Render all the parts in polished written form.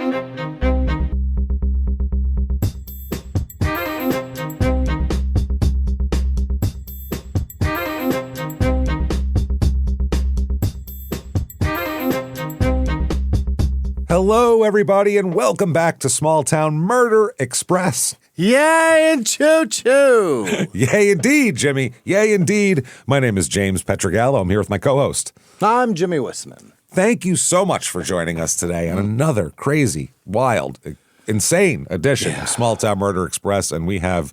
Hello, everybody, and welcome back to Small Town Murder Express. Yay and choo-choo! Yay, indeed, Jimmy. Yay, indeed. My name is James Petrogallo. I'm here with my co-host. I'm Jimmy Wissman. Thank you so much for joining us today on another crazy, wild, insane edition of Small Town Murder Express, and we have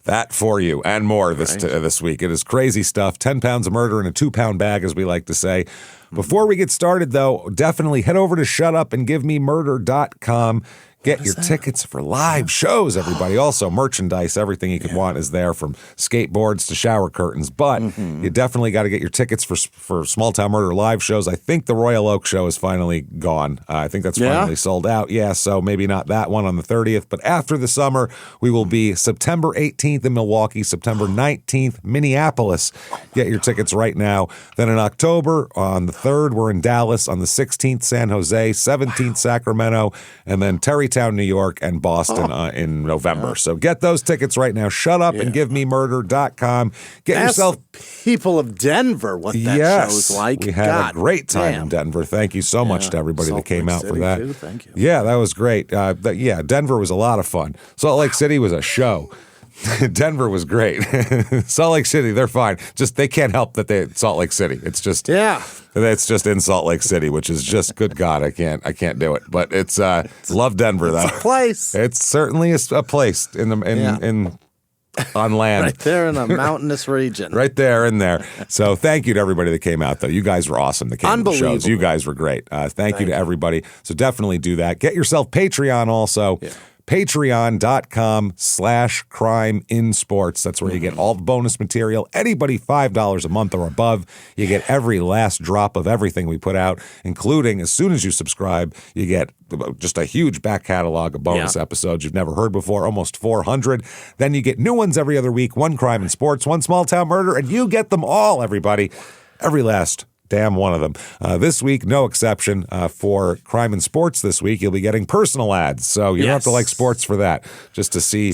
that for you and more this week. It is crazy stuff. 10 pounds of murder in a 2-pound bag, as we like to say. Before we get started, though, definitely head over to shutupandgivememurder.com. Get your tickets for live shows, everybody. Also, merchandise, everything you could want is there, from skateboards to shower curtains. But you definitely got to get your tickets for Small Town Murder live shows. I think the Royal Oak show is finally gone. I think that's finally sold out. Yeah, so maybe not that one on the 30th. But after the summer, we will be September 18th in Milwaukee, September 19th, Minneapolis. Get your tickets right now. Then in October, on the 3rd, we're in Dallas. On the 16th, San Jose. 17th, Sacramento. And then Terrytown, New York, and Boston in November. So get those tickets right now. Shutupandgivememurder.com. Get yourself people of Denver what that show's like. We had a great time in Denver. Thank you so much to everybody that came out for that. Too. Thank you. Yeah, that was great. Denver was a lot of fun. Salt Lake City was a show. Denver was great. Salt Lake City, they're fine. Just they can't help that they're Salt Lake City. It's just it's just in Salt Lake City, which is just good God, I can't do it. But it's love Denver though. It's a place. It's certainly a place on land. Right there in a mountainous region. Right there in there. So thank you to everybody that came out, though. You guys were awesome that came to the shows. You guys were great. Thank you to everybody. So definitely do that. Get yourself Patreon also. Yeah. Patreon.com/crimeinsports. That's where you get all the bonus material. Anybody $5 a month or above, you get every last drop of everything we put out, including, as soon as you subscribe, you get just a huge back catalog of bonus episodes you've never heard before, almost 400. Then you get new ones every other week, one crime and sports, one small town murder, and you get them all, everybody. Every last damn one of them. This week, no exception. For crime and sports this week, you'll be getting personal ads. So you don't have to like sports for that. Just to see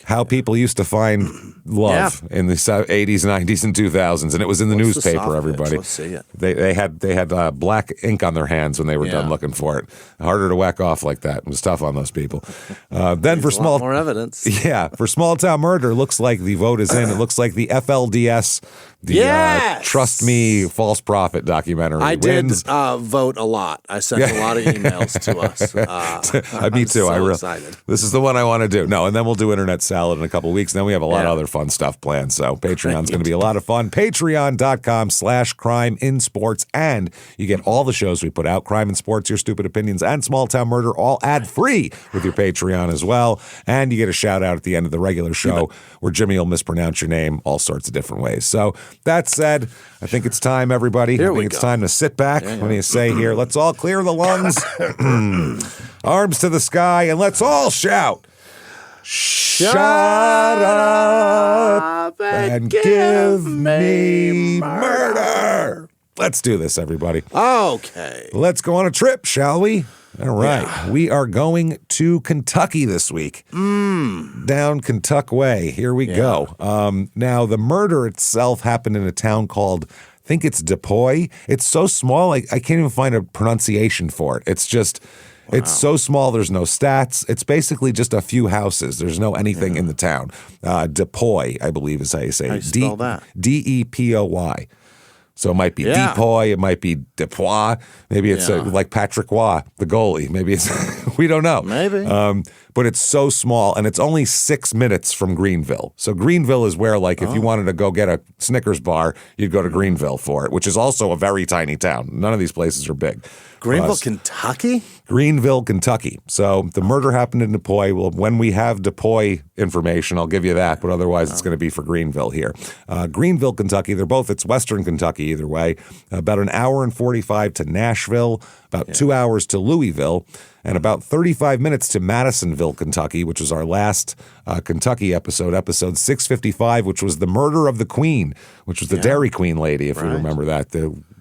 how people used to find love in the 80s, 90s, and 2000s. And it was in the newspaper, everybody. Let's see it. They had black ink on their hands when they were done looking for it. Harder to whack off like that. It was tough on those people. Then for small... more evidence. Yeah. For Small Town Murder, looks like the vote is in. It looks like the FLDS... Trust Me False Prophet documentary wins. Did vote a lot. I sent a lot of emails to us. Me too. I'm excited. This is the one I want to do. No, and then we'll do Internet Salad in a couple of weeks. And then we have a lot of other fun stuff planned. So Patreon's going to be a lot of fun. Patreon.com/crimeinsports. And you get all the shows we put out. Crime and Sports, Your Stupid Opinions, and Small Town Murder, all ad-free with your Patreon as well. And you get a shout out at the end of the regular show where Jimmy will mispronounce your name all sorts of different ways. So that said, I think it's time, everybody. It's time to sit back. What do you say here? Let's all clear the lungs, arms to the sky, and let's all shout. Shut up and give me murder. Let's do this, everybody. Okay. Let's go on a trip, shall we? All right. Yeah. We are going to Kentucky this week. Down Kentucky way. Here we go. Now, the murder itself happened in a town called, I think it's Depoy. It's so small, I can't even find a pronunciation for it. It's just... Wow. It's so small, there's no stats. It's basically just a few houses. There's no anything in the town. Depoy, I believe is how you say it. How you spell that? Depoy. So it might be Depoy, it might be Depoy. Maybe it's like Patrick Waugh, the goalie. Maybe it's, we don't know. Maybe. But it's so small, and it's only 6 minutes from Greenville. So Greenville is where, like, if you wanted to go get a Snickers bar, you'd go to Greenville for it, which is also a very tiny town. None of these places are big. Greenville, Kentucky? Greenville, Kentucky. So the murder happened in Depoy. Well, when we have Depoy information, I'll give you that, but otherwise it's going to be for Greenville here. Greenville, Kentucky, it's Western Kentucky either way. About an hour and 45 to Nashville, about 2 hours to Louisville, and about 35 minutes to Madisonville, Kentucky, which was our last Kentucky episode 655, which was the murder of the Queen, which was the Dairy Queen lady, if you remember that.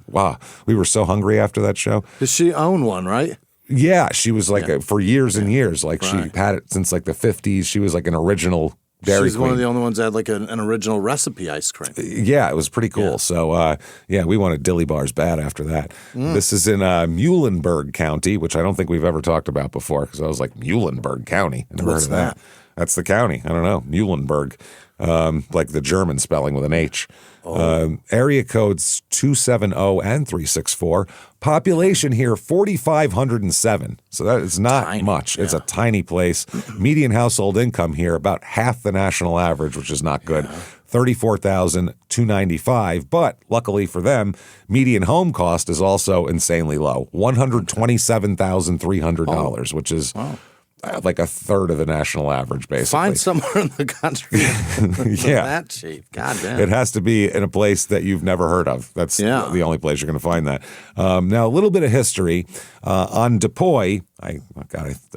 Wow, we were so hungry after that show. Does she own one, right? Yeah, she was like for years and years. Like she Right. had it since like the 50s. She was like an original Dairy She's Queen. one of the only ones that had like an original recipe ice cream. Yeah, it was pretty cool. So, we wanted dilly bars bad after that. This is in Muhlenberg County, which I don't think we've ever talked about before because I was like, Muhlenberg County. I never What's heard of that. That's the county. I don't know. Muhlenberg, like the German spelling with an H. Area codes 270 and 364. Population here, 4,507. So that is not Tiny, much. It's a tiny place. Median household income here, about half the national average, which is not good. 34,295. But luckily for them, median home cost is also insanely low. $127,300, which is like a third of the national average, basically. Find somewhere in the country that cheap. God damn. It has to be in a place that you've never heard of. That's the only place you're going to find that. Now, a little bit of history on Depoy. I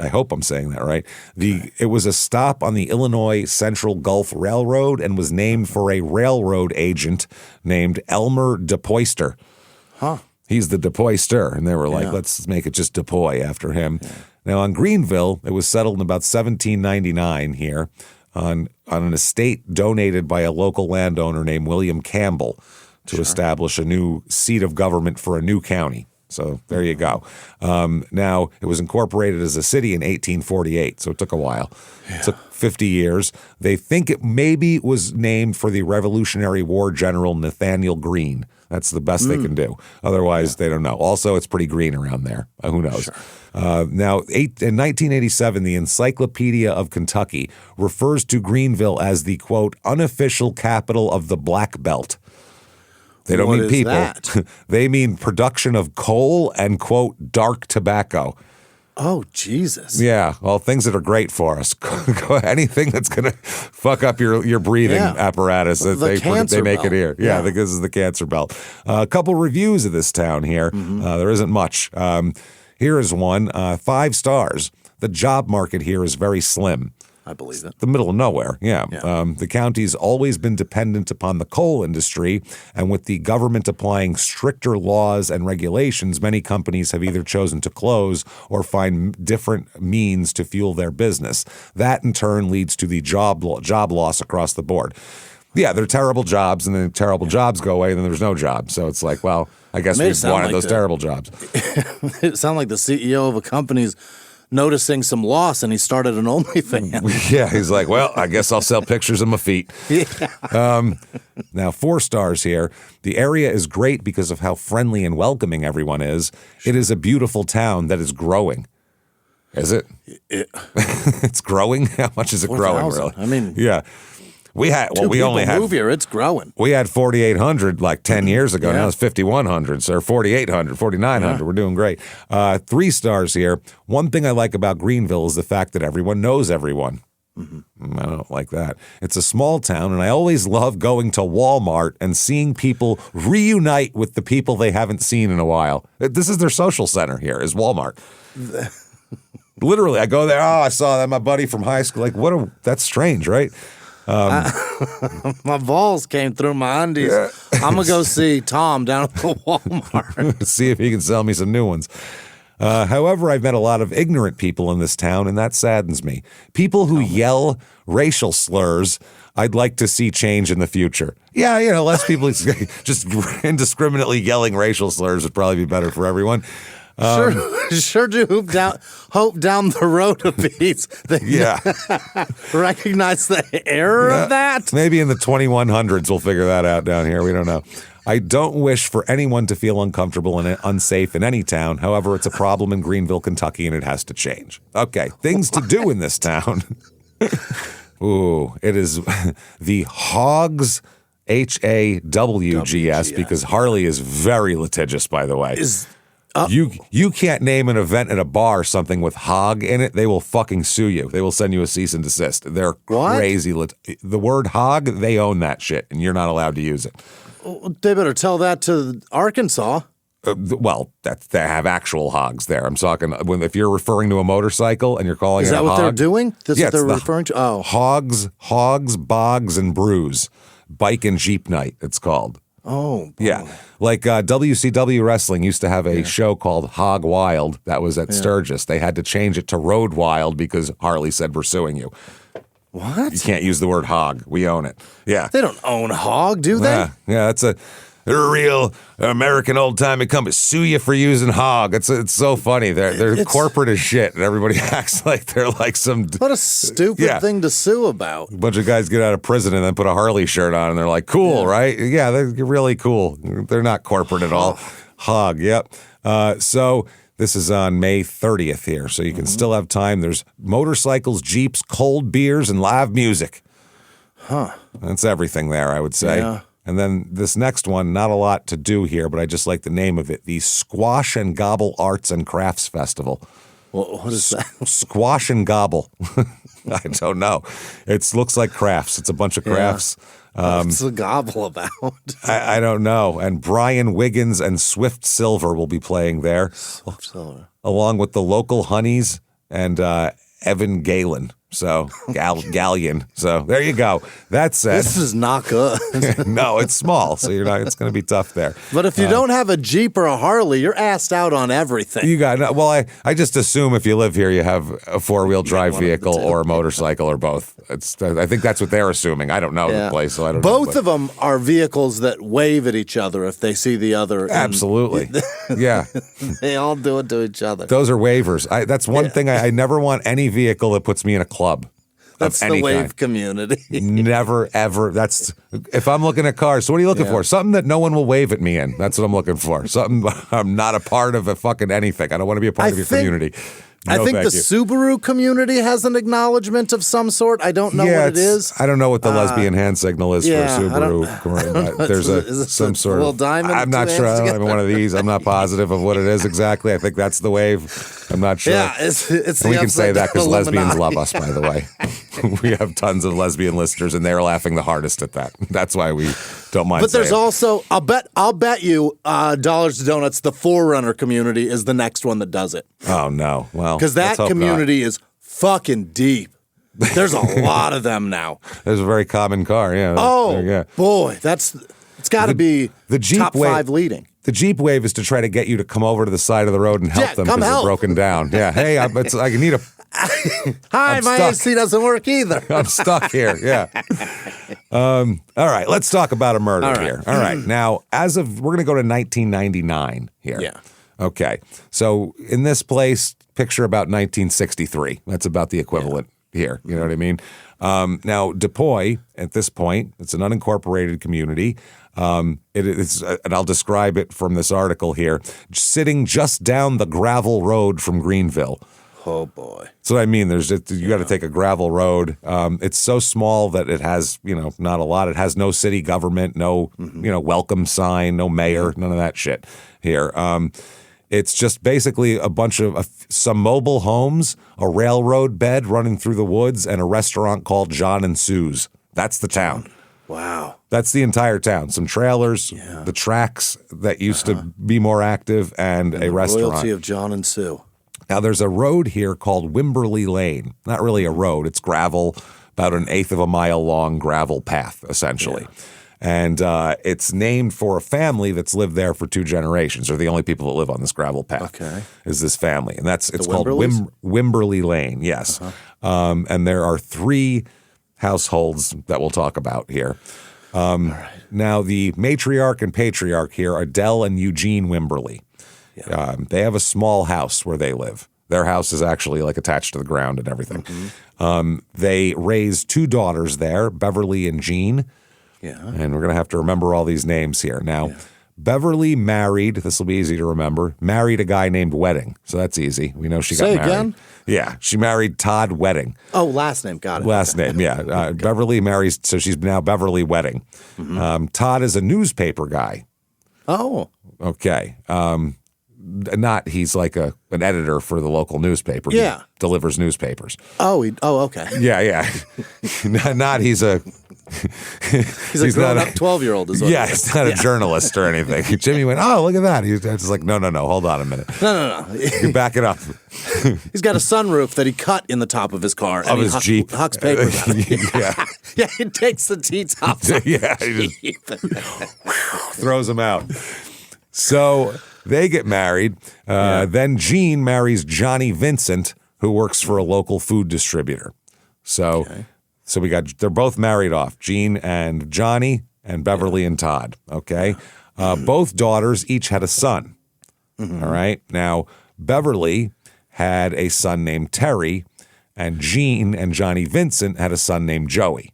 hope I'm saying that right. It was a stop on the Illinois Central Gulf Railroad and was named for a railroad agent named Elmer Depoyster. Huh. He's the Depoyster, and they were like, let's make it just Depoy after him. Yeah. Now, on Greenville, it was settled in about 1799 here on an estate donated by a local landowner named William Campbell to establish a new seat of government for a new county. So there you go. Now, it was incorporated as a city in 1848, so it took a while. Yeah. It took 50 years. They think it maybe was named for the Revolutionary War general Nathaniel Greene. That's the best they can do. Otherwise, they don't know. Also, it's pretty green around there. Who knows? Sure. Now, in 1987, the Encyclopedia of Kentucky refers to Greenville as the, quote, unofficial capital of the Black Belt. They don't mean people. They mean production of coal and, quote, dark tobacco. Oh, Jesus. Yeah. Well, things that are great for us. Anything that's going to fuck up your breathing apparatus, they make it here. Yeah, this is the cancer belt. A couple reviews of this town here. There isn't much. Here is one. 5 stars. The job market here is very slim. I believe it. The middle of nowhere, the county's always been dependent upon the coal industry, and with the government applying stricter laws and regulations, many companies have either chosen to close or find different means to fuel their business. That, in turn, leads to the job loss across the board. Yeah, they're terrible jobs, and then terrible jobs go away, and then there's no job. So it's like, well, I guess we wanted those terrible jobs. It sounded like the CEO of a company's noticing some loss, and he started an OnlyFans. Yeah, he's like, well, I guess I'll sell pictures of my feet. Now, 4 stars here. The area is great because of how friendly and welcoming everyone is. It is a beautiful town that is growing. Is it? It's growing? How much is it 4, growing, really? I mean, yeah. We only had move here. It's growing. We had 4,800 like 10 years ago. Now it's 5,100, so 4,800, 4,900. We're doing great. 3 stars here. One thing I like about Greenville is the fact that everyone knows everyone. I don't like that. It's a small town, and I always love going to Walmart and seeing people reunite with the people they haven't seen in a while. This is their social center here, is Walmart. Literally, I go there. Oh, I saw that, my buddy from high school. Like, that's strange, right? My balls came through my undies. Yeah. I'm going to go see Tom down at the Walmart. See if he can sell me some new ones. However, I've met a lot of ignorant people in this town, and that saddens me. People who yell racial slurs, I'd like to see change in the future. Yeah, less people just indiscriminately yelling racial slurs would probably be better for everyone. Sure do hope down the road a piece. Recognize the error of that. Maybe in the 2100s we'll figure that out down here. We don't know. I don't wish for anyone to feel uncomfortable and unsafe in any town. However, it's a problem in Greenville, Kentucky, and it has to change. Okay, things to do in this town. Ooh, it is the Hogs, HAWGS, because Harley is very litigious, by the way. You can't name an event at a bar something with hog in it. They will fucking sue you. They will send you a cease and desist. They're crazy. The word hog, they own that shit, and you're not allowed to use it. They better tell that to Arkansas. Well, they have actual hogs there. I'm talking if you're referring to a motorcycle and you're calling it a hog. Is that what they're doing? This is what they're referring to? Oh. Hogs, bogs, and brews. Bike and Jeep night, it's called. Oh, boy. Yeah. Like WCW Wrestling used to have a show called Hog Wild that was at Sturgis. They had to change it to Road Wild because Harley said, we're suing you. What? You can't use the word hog. We own it. Yeah. They don't own Hog, do they? Yeah, that's a real American old-timey company. Sue you for using hog. It's so funny. They're corporate as shit, and everybody acts like they're like some... What a stupid thing to sue about. A bunch of guys get out of prison and then put a Harley shirt on, and they're like, cool, right? Yeah, they're really cool. They're not corporate at all. Hog, yep. So this is on May 30th here, so you can still have time. There's motorcycles, Jeeps, cold beers, and live music. That's everything there, I would say. Yeah. And then this next one, not a lot to do here, but I just like the name of it, the Squash and Gobble Arts and Crafts Festival. What is that? Squash and Gobble. I don't know. It looks like crafts. It's a bunch of crafts. What's the gobble about? I don't know. And Brian Wiggins and Swift Silver will be playing there, along with the local Honeys and Evan Galen. So, Galleon. So, there you go. That's it. This is not good. No, it's small, so it's going to be tough there. But if you don't have a Jeep or a Harley, you're assed out on everything. You got well. I just assume if you live here, you have a 4-wheel drive vehicle or a motorcycle or both. I think that's what they're assuming. I don't know the place, so I don't know. Both of them are vehicles that wave at each other if they see the other. Absolutely. Yeah. They all do it to each other. Those are waivers. That's one thing. I never want any vehicle that puts me in a club. That's the wave community. Never, ever. That's if I'm looking at cars. So what are you looking for? Something that no one will wave at me in. That's what I'm looking for. Something I'm not a part of a fucking anything. I don't want to be a part of your community. I think the Subaru community has an acknowledgement of some sort. I don't know what it is. I don't know what the lesbian hand signal is for a Subaru. There's some sort of... diamond. I'm not sure. I don't have one of these. I'm not positive of what it is exactly. I think that's the wave. I'm not sure. Yeah, it's and we can say that because lesbians love us, by the way. We have tons of lesbian listeners, and they're laughing the hardest at that. That's why we don't mind. But there's also, I'll bet you, Dollars to Donuts, the Forerunner community is the next one that does it. Oh no, well, because that community is fucking deep. There's a lot of them now. There's a very common car, yeah. Boy, it's got to be the Jeep top 5 leading. The Jeep wave is to try to get you to come over to the side of the road and help them because they're broken down. Yeah, hey, I need a... Hi, my AC doesn't work either. I'm stuck here, yeah. All right, let's talk about a murder here. All right, now, we're going to go to 1999 here. Yeah. Okay, so in this place, picture about 1963. That's about the equivalent here, you know what I mean? Now, Depoy, at this point, it's an unincorporated community. It is, and I'll describe it from this article here, sitting just down the gravel road from Greenville. Oh, boy. That's what I mean. You got to take a gravel road. It's so small that it has, not a lot. It has no city government, no, welcome sign, no mayor, none of that shit here. It's just basically a bunch of some mobile homes, a railroad bed running through the woods, and a restaurant called John and Sue's. That's the town. Wow. That's the entire town. Some trailers, the tracks that used to be more active, and a restaurant. Royalty of John and Sue. Now, there's a road here called Wimberley Lane. Not really a road. It's gravel, about 1/8 of a mile long gravel path, essentially. Yeah. And it's named for a family that's lived there for 2 generations. They're the only people that live on this gravel path. Okay. Is this family. And it's called Wimberley Lane, yes. And there are 3 households that we'll talk about here. Now, the matriarch and patriarch here are Dell and Eugene Wimberley. Yeah. They have a small house where they live. Their house is actually like attached to the ground and everything. Mm-hmm. They raised 2 daughters there, Beverly and Jean. Yeah. And we're going to have to remember all these names here. Now, Beverly married, this will be easy to remember, married a guy named Wedding. So that's easy. We know she got married. Say again? Yeah. She married Todd Wedding. Oh, last name. Got it. Last name, yeah. Okay. Beverly marries, so she's now Beverly Wedding. Mm-hmm. Todd is a newspaper guy. Oh. Okay. He's like an editor for the local newspaper. Yeah. He delivers newspapers. Oh, okay. Yeah. Not he's a... he's a grown-up 12-year-old. He's not a journalist or anything. Jimmy went, oh, look at that. He's just like, no, hold on a minute. No. You back it up. He's got a sunroof that he cut in the top of his car. Of his Jeep. Hucks papers out. Yeah. Yeah, he takes the T-tops off. Yeah, he just throws them out. So they get married. Then Jean marries Johnny Vincent, who works for a local food distributor. So they're both married off, Jean and Johnny and Beverly and Todd, okay? Both daughters each had a son, all right? Now, Beverly had a son named Terry, and Jean and Johnny Vincent had a son named Joey.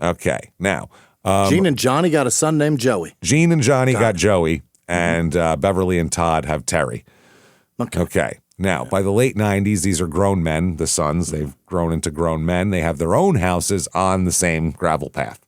Okay. Now, Jean and Johnny got a son named Joey. Jean and Johnny got Joey, and Beverly and Todd have Terry. Okay. Now, by the late 90s, these are grown men, the sons. They've grown into grown men. They have their own houses on the same gravel path.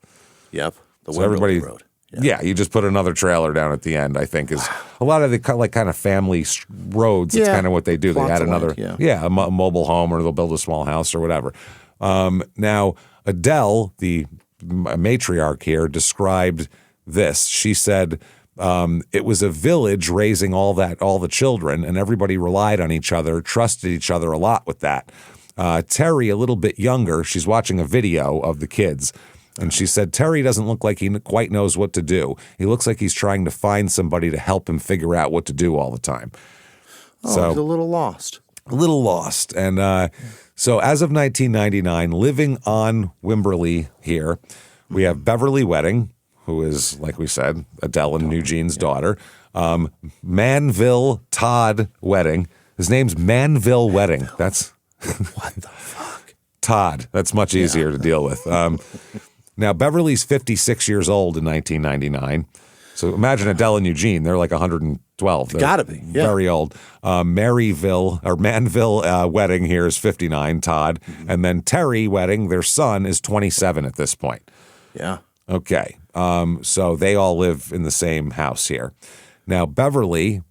Yep. So everybody, road. Yeah, you just put another trailer down at the end, I think, is a lot of the kind of family roads. It's kind of what they do. They add another, a mobile home, or they'll build a small house or whatever. Now, Adele, the matriarch here, described this. She said, it was a village raising all the children, and everybody relied on each other, trusted each other a lot with that. Terry, a little bit younger, she's watching a video of the kids, and she said, Terry doesn't look like he quite knows what to do. He looks like he's trying to find somebody to help him figure out what to do all the time. So he's a little lost. A little lost. And so as of 1999, living on Wimberley here, we have Beverly Wedding, who is, like we said, Adele and Eugene's daughter. Manville Todd Wedding. His name's Manville Wedding. That's what the fuck? Todd. That's much easier to deal with. Now, Beverly's 56 years old in 1999. So imagine Adele and Eugene. They're like 112. They're gotta be. Yeah. Very old. Manville Wedding here is 59, Todd. And then Terry Wedding, their son, is 27 at this point. Yeah. Okay. So they all live in the same house here. Now, Beverly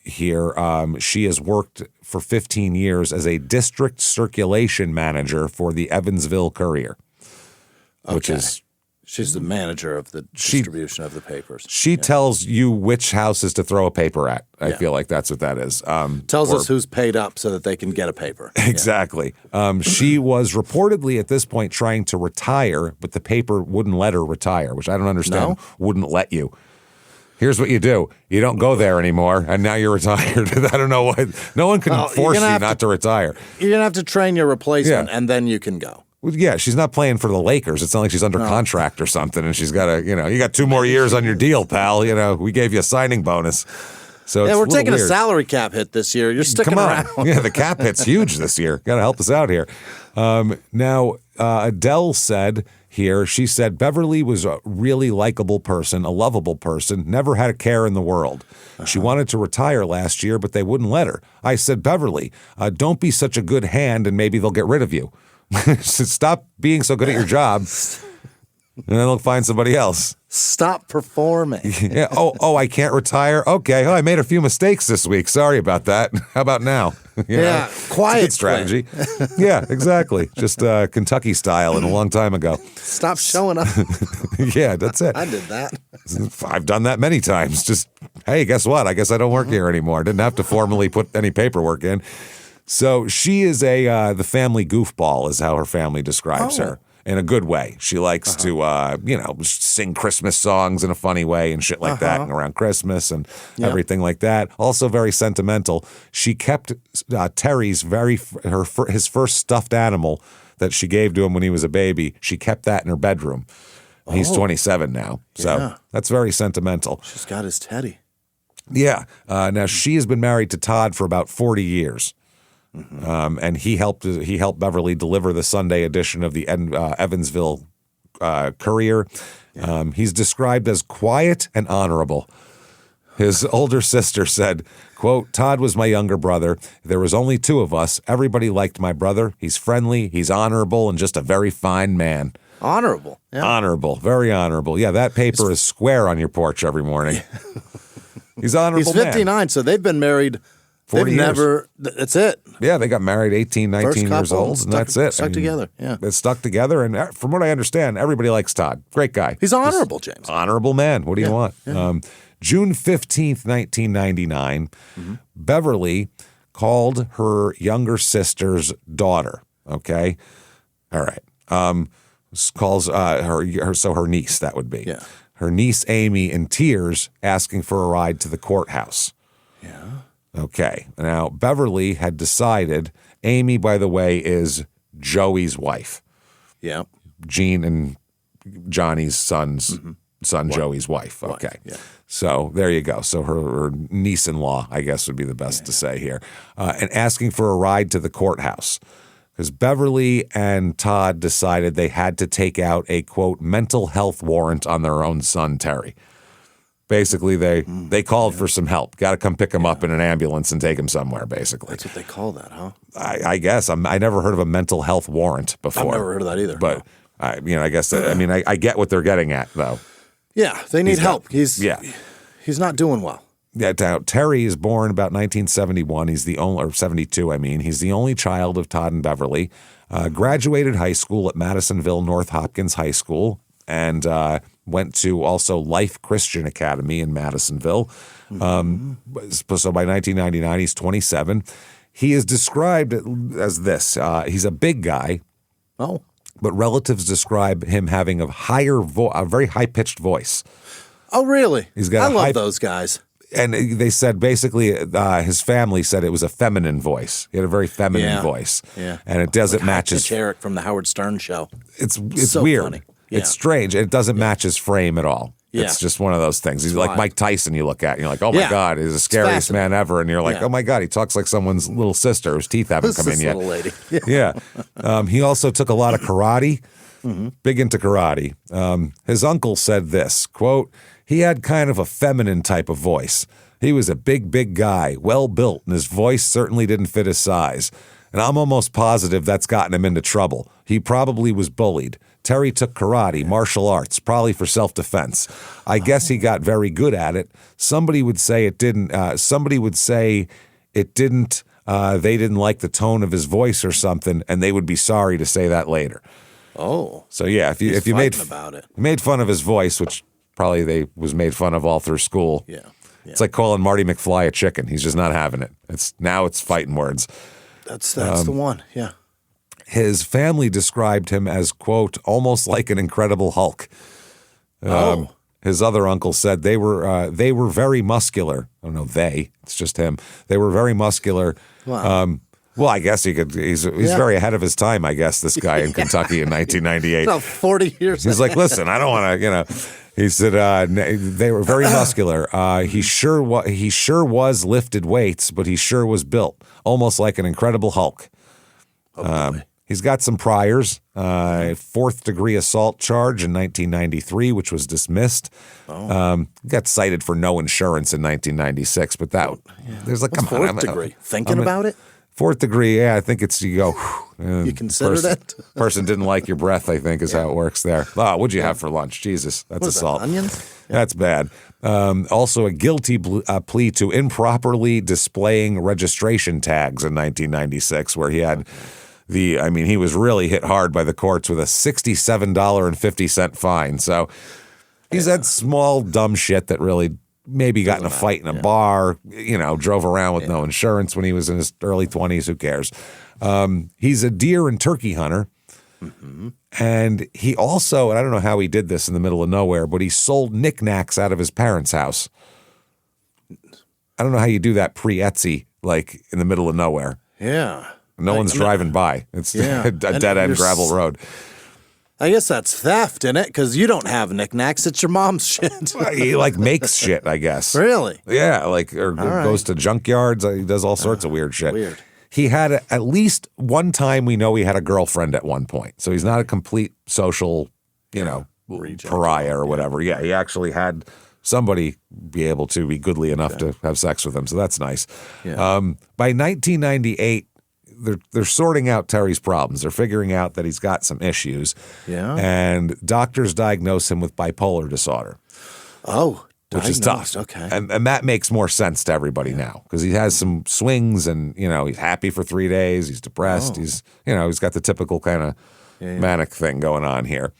here, she has worked for 15 years as a district circulation manager for the Evansville Courier, which is... She's the manager of the distribution of the papers. She tells you which houses to throw a paper at. I feel like that's what that is. Tells us who's paid up so that they can get a paper. Exactly. She was reportedly at this point trying to retire, but the paper wouldn't let her retire, which I don't understand. No? Wouldn't let you. Here's what you do. You don't go there anymore, and now you're retired. I don't know why. No one can force you not to retire. You're going to have to train your replacement, and then you can go. Well, yeah, she's not playing for the Lakers. It's not like she's under contract or something, and she's got to, you got 2 more years on your deal, pal. We gave you a signing bonus. So we're taking a salary cap hit this year. You're sticking around. Yeah, the cap hit's huge this year. Got to help us out here. Now, Adele said here, she said, Beverly was a really likable person, a lovable person, never had a care in the world. She wanted to retire last year, but they wouldn't let her. I said, Beverly, don't be such a good hand, and maybe they'll get rid of you. Stop being so good at your job, and then they'll find somebody else. Stop performing. Yeah. Oh, I can't retire? Okay. Oh, I made a few mistakes this week. Sorry about that. How about now? Quiet strategy. Yeah, exactly. Just Kentucky style and a long time ago. Stop showing up. Yeah, that's it. I did that. I've done that many times. Just, hey, guess what? I guess I don't work here anymore. Didn't have to formally put any paperwork in. So she is the family goofball, is how her family describes her, in a good way. She likes to, sing Christmas songs in a funny way and shit like that, and around Christmas and everything like that. Also very sentimental. She kept Terry's his first stuffed animal that she gave to him when he was a baby. She kept that in her bedroom. He's 27 now, so that's very sentimental. She's got his teddy. Yeah. Now she has been married to Todd for about 40 years. And he helped Beverly deliver the Sunday edition of the Evansville Courier. He's described as quiet and honorable. His older sister said, quote, Todd was my younger brother. There was only 2 of us. Everybody liked my brother. He's friendly, he's honorable, and just a very fine man. Honorable. Yeah. Honorable. Very honorable. Yeah, that paper is square on your porch every morning. He's honorable. He's 59, man. So they've been married 40 years. That's it. Yeah, they got married 18, 19 years old, and that's it. Stuck together, yeah. They're stuck together, and from what I understand, everybody likes Todd. Great guy. He's honorable, James. Honorable man. What do you want? Yeah. June 15th, 1999, Beverly called her younger sister's daughter, okay? All right. calls her niece, that would be. Yeah. Her niece, Amy, in tears, asking for a ride to the courthouse. Yeah. Okay. Now, Beverly had decided, Amy, by the way, is Joey's wife. Yeah. Gene and Johnny's son, Joey's wife. Okay. Yeah. So there you go. So her niece-in-law, I guess would be the best to say here, and asking for a ride to the courthouse. Because Beverly and Todd decided they had to take out a, quote, mental health warrant on their own son, Terry. Basically, they called for some help. Got to come pick him up in an ambulance and take him somewhere, basically. That's what they call that, huh? I guess. I never heard of a mental health warrant before. I've never heard of that either. But, I guess, I get what they're getting at, though. Yeah, they need help. He's not doing well. Yeah, Terry is born about 1971. He's the only, or 72, I mean. He's the only child of Todd and Beverly. Graduated high school at Madisonville North Hopkins High School and went to also Life Christian Academy in Madisonville. So by 1999, he's 27. He is described as this. He's a big guy. Oh. But relatives describe him having a very high-pitched voice. Oh, really? I love those guys. And they said basically his family said it was a feminine voice. He had a very feminine voice. Yeah. And it doesn't match his... Eric from the Howard Stern show. It's so weird. Funny. Yeah. It's strange. It doesn't match his frame at all. Yeah. It's just one of those things. He's like Mike Tyson you look at and you're like, oh my God, he's the scariest man ever. And you're like, oh my God, he talks like someone's little sister whose teeth haven't come in yet. Little lady. Yeah. He also took a lot of karate. Big into karate. His uncle said this, quote, he had kind of a feminine type of voice. He was a big guy, well built, and his voice certainly didn't fit his size. And I'm almost positive that's gotten him into trouble. He probably was bullied. Terry took karate, martial arts, probably for self-defense. I guess he got very good at it. Somebody would say it didn't. They didn't like the tone of his voice or something, and they would be sorry to say that later. Oh. So yeah, if you made fun of his voice, which probably was made fun of all through school. Yeah. It's like calling Marty McFly a chicken. He's just not having it. It's fighting words. That's the one. Yeah. His family described him as, quote, almost like an Incredible Hulk. His other uncle said they were very muscular. I don't know, it's just him. They were very muscular. Wow. Well, I guess he's very ahead of his time, I guess, this guy in Kentucky in 1998. About 40 years He's like, listen, I don't want to, he said they were very muscular. He sure was lifted weights, but he sure was built, almost like an Incredible Hulk. He's got some priors, 4th-degree assault charge in 1993, which was dismissed. Got cited for no insurance in 1996, but there's like, come on. 4th degree? Thinking about it? 4th degree, yeah, I think it's you go. You considered it? Person didn't like your breath, I think, is how it works there. Oh, what'd you have for lunch? Jesus, that's assault. Onions? Yeah. That's bad. Also, a guilty plea to improperly displaying registration tags in 1996, where he had he was really hit hard by the courts with a $67.50 fine. So he's had small, dumb shit that really maybe got in a fight in a bar, drove around with no insurance when he was in his early 20s. Who cares? He's a deer and turkey hunter. Mm-hmm. And he also, and I don't know how he did this in the middle of nowhere, but he sold knickknacks out of his parents' house. I don't know how you do that pre-Etsy, like in the middle of nowhere. Yeah. No one's driving by. It's a dead-end gravel road. I guess that's theft, isn't it? Because you don't have knickknacks. It's your mom's shit. He makes shit, I guess. Really? Yeah, goes to junkyards. He does all sorts of weird shit. Weird. He had at least one time we know he had a girlfriend at one point. So he's not a complete social, pariah or whatever. Yeah, he actually had somebody be able to be goodly enough to have sex with him. So that's nice. Yeah. By 1998, they're sorting out Terry's problems. They're figuring out that he's got some issues. Yeah. And doctors diagnose him with bipolar disorder. Oh, which is tough. Okay. And that makes more sense to everybody now because he has some swings and, he's happy for 3 days. He's depressed. He's got the typical kind of manic thing going on here.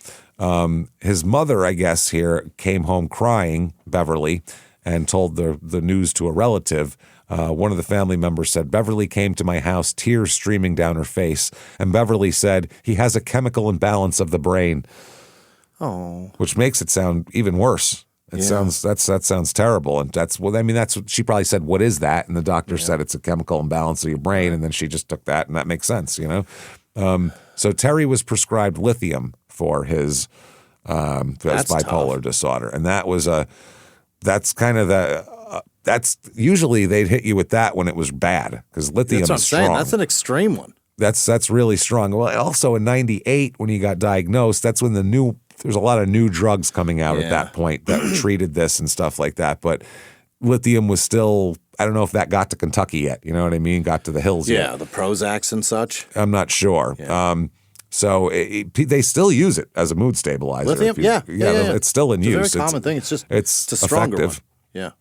His mother, I guess, here came home crying, Beverly, and told the news to a relative. One of the family members said, Beverly came to my house, tears streaming down her face. And Beverly said, he has a chemical imbalance of the brain. Oh. Which makes it sound even worse. It sounds that sounds terrible, and that's that's what she probably said. What is that? And the doctor said it's a chemical imbalance of your brain, and then she just took that, and that makes sense, So Terry was prescribed lithium for his bipolar disorder, and that's usually they'd hit you with that when it was bad because lithium That's what I'm is saying. strong. That's an extreme one. That's really strong. Well, also in '98 when he got diagnosed, that's when there's a lot of new drugs coming out at that point that treated this and stuff like that. But lithium was still, I don't know if that got to Kentucky yet. You know what I mean? Got to the hills yet. Yeah, the Prozacs and such. I'm not sure. Yeah. So they still use it as a mood stabilizer. Lithium? Yeah. It's still in use. It's a very common thing. It's just it's a stronger effective. one.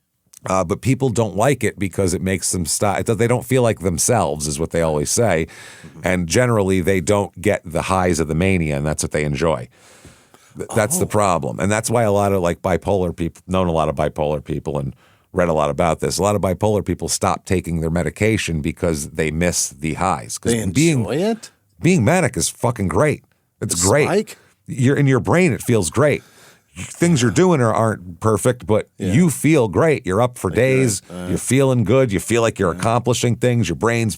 Yeah. But people don't like it because it makes them stop. They don't feel like themselves, is what they always say. And generally, they don't get the highs of the mania, and that's what they enjoy. That's the problem. And that's why a lot of bipolar people, known a lot of bipolar people and read a lot about this. A lot of bipolar people stop taking their medication because they miss the highs. They enjoy it? Being manic is fucking great. It's great. Spike? You're in your brain, it feels great. Things you're doing aren't perfect, but you feel great. You're up for days. You're feeling good. You feel like you're accomplishing things. Your brain's,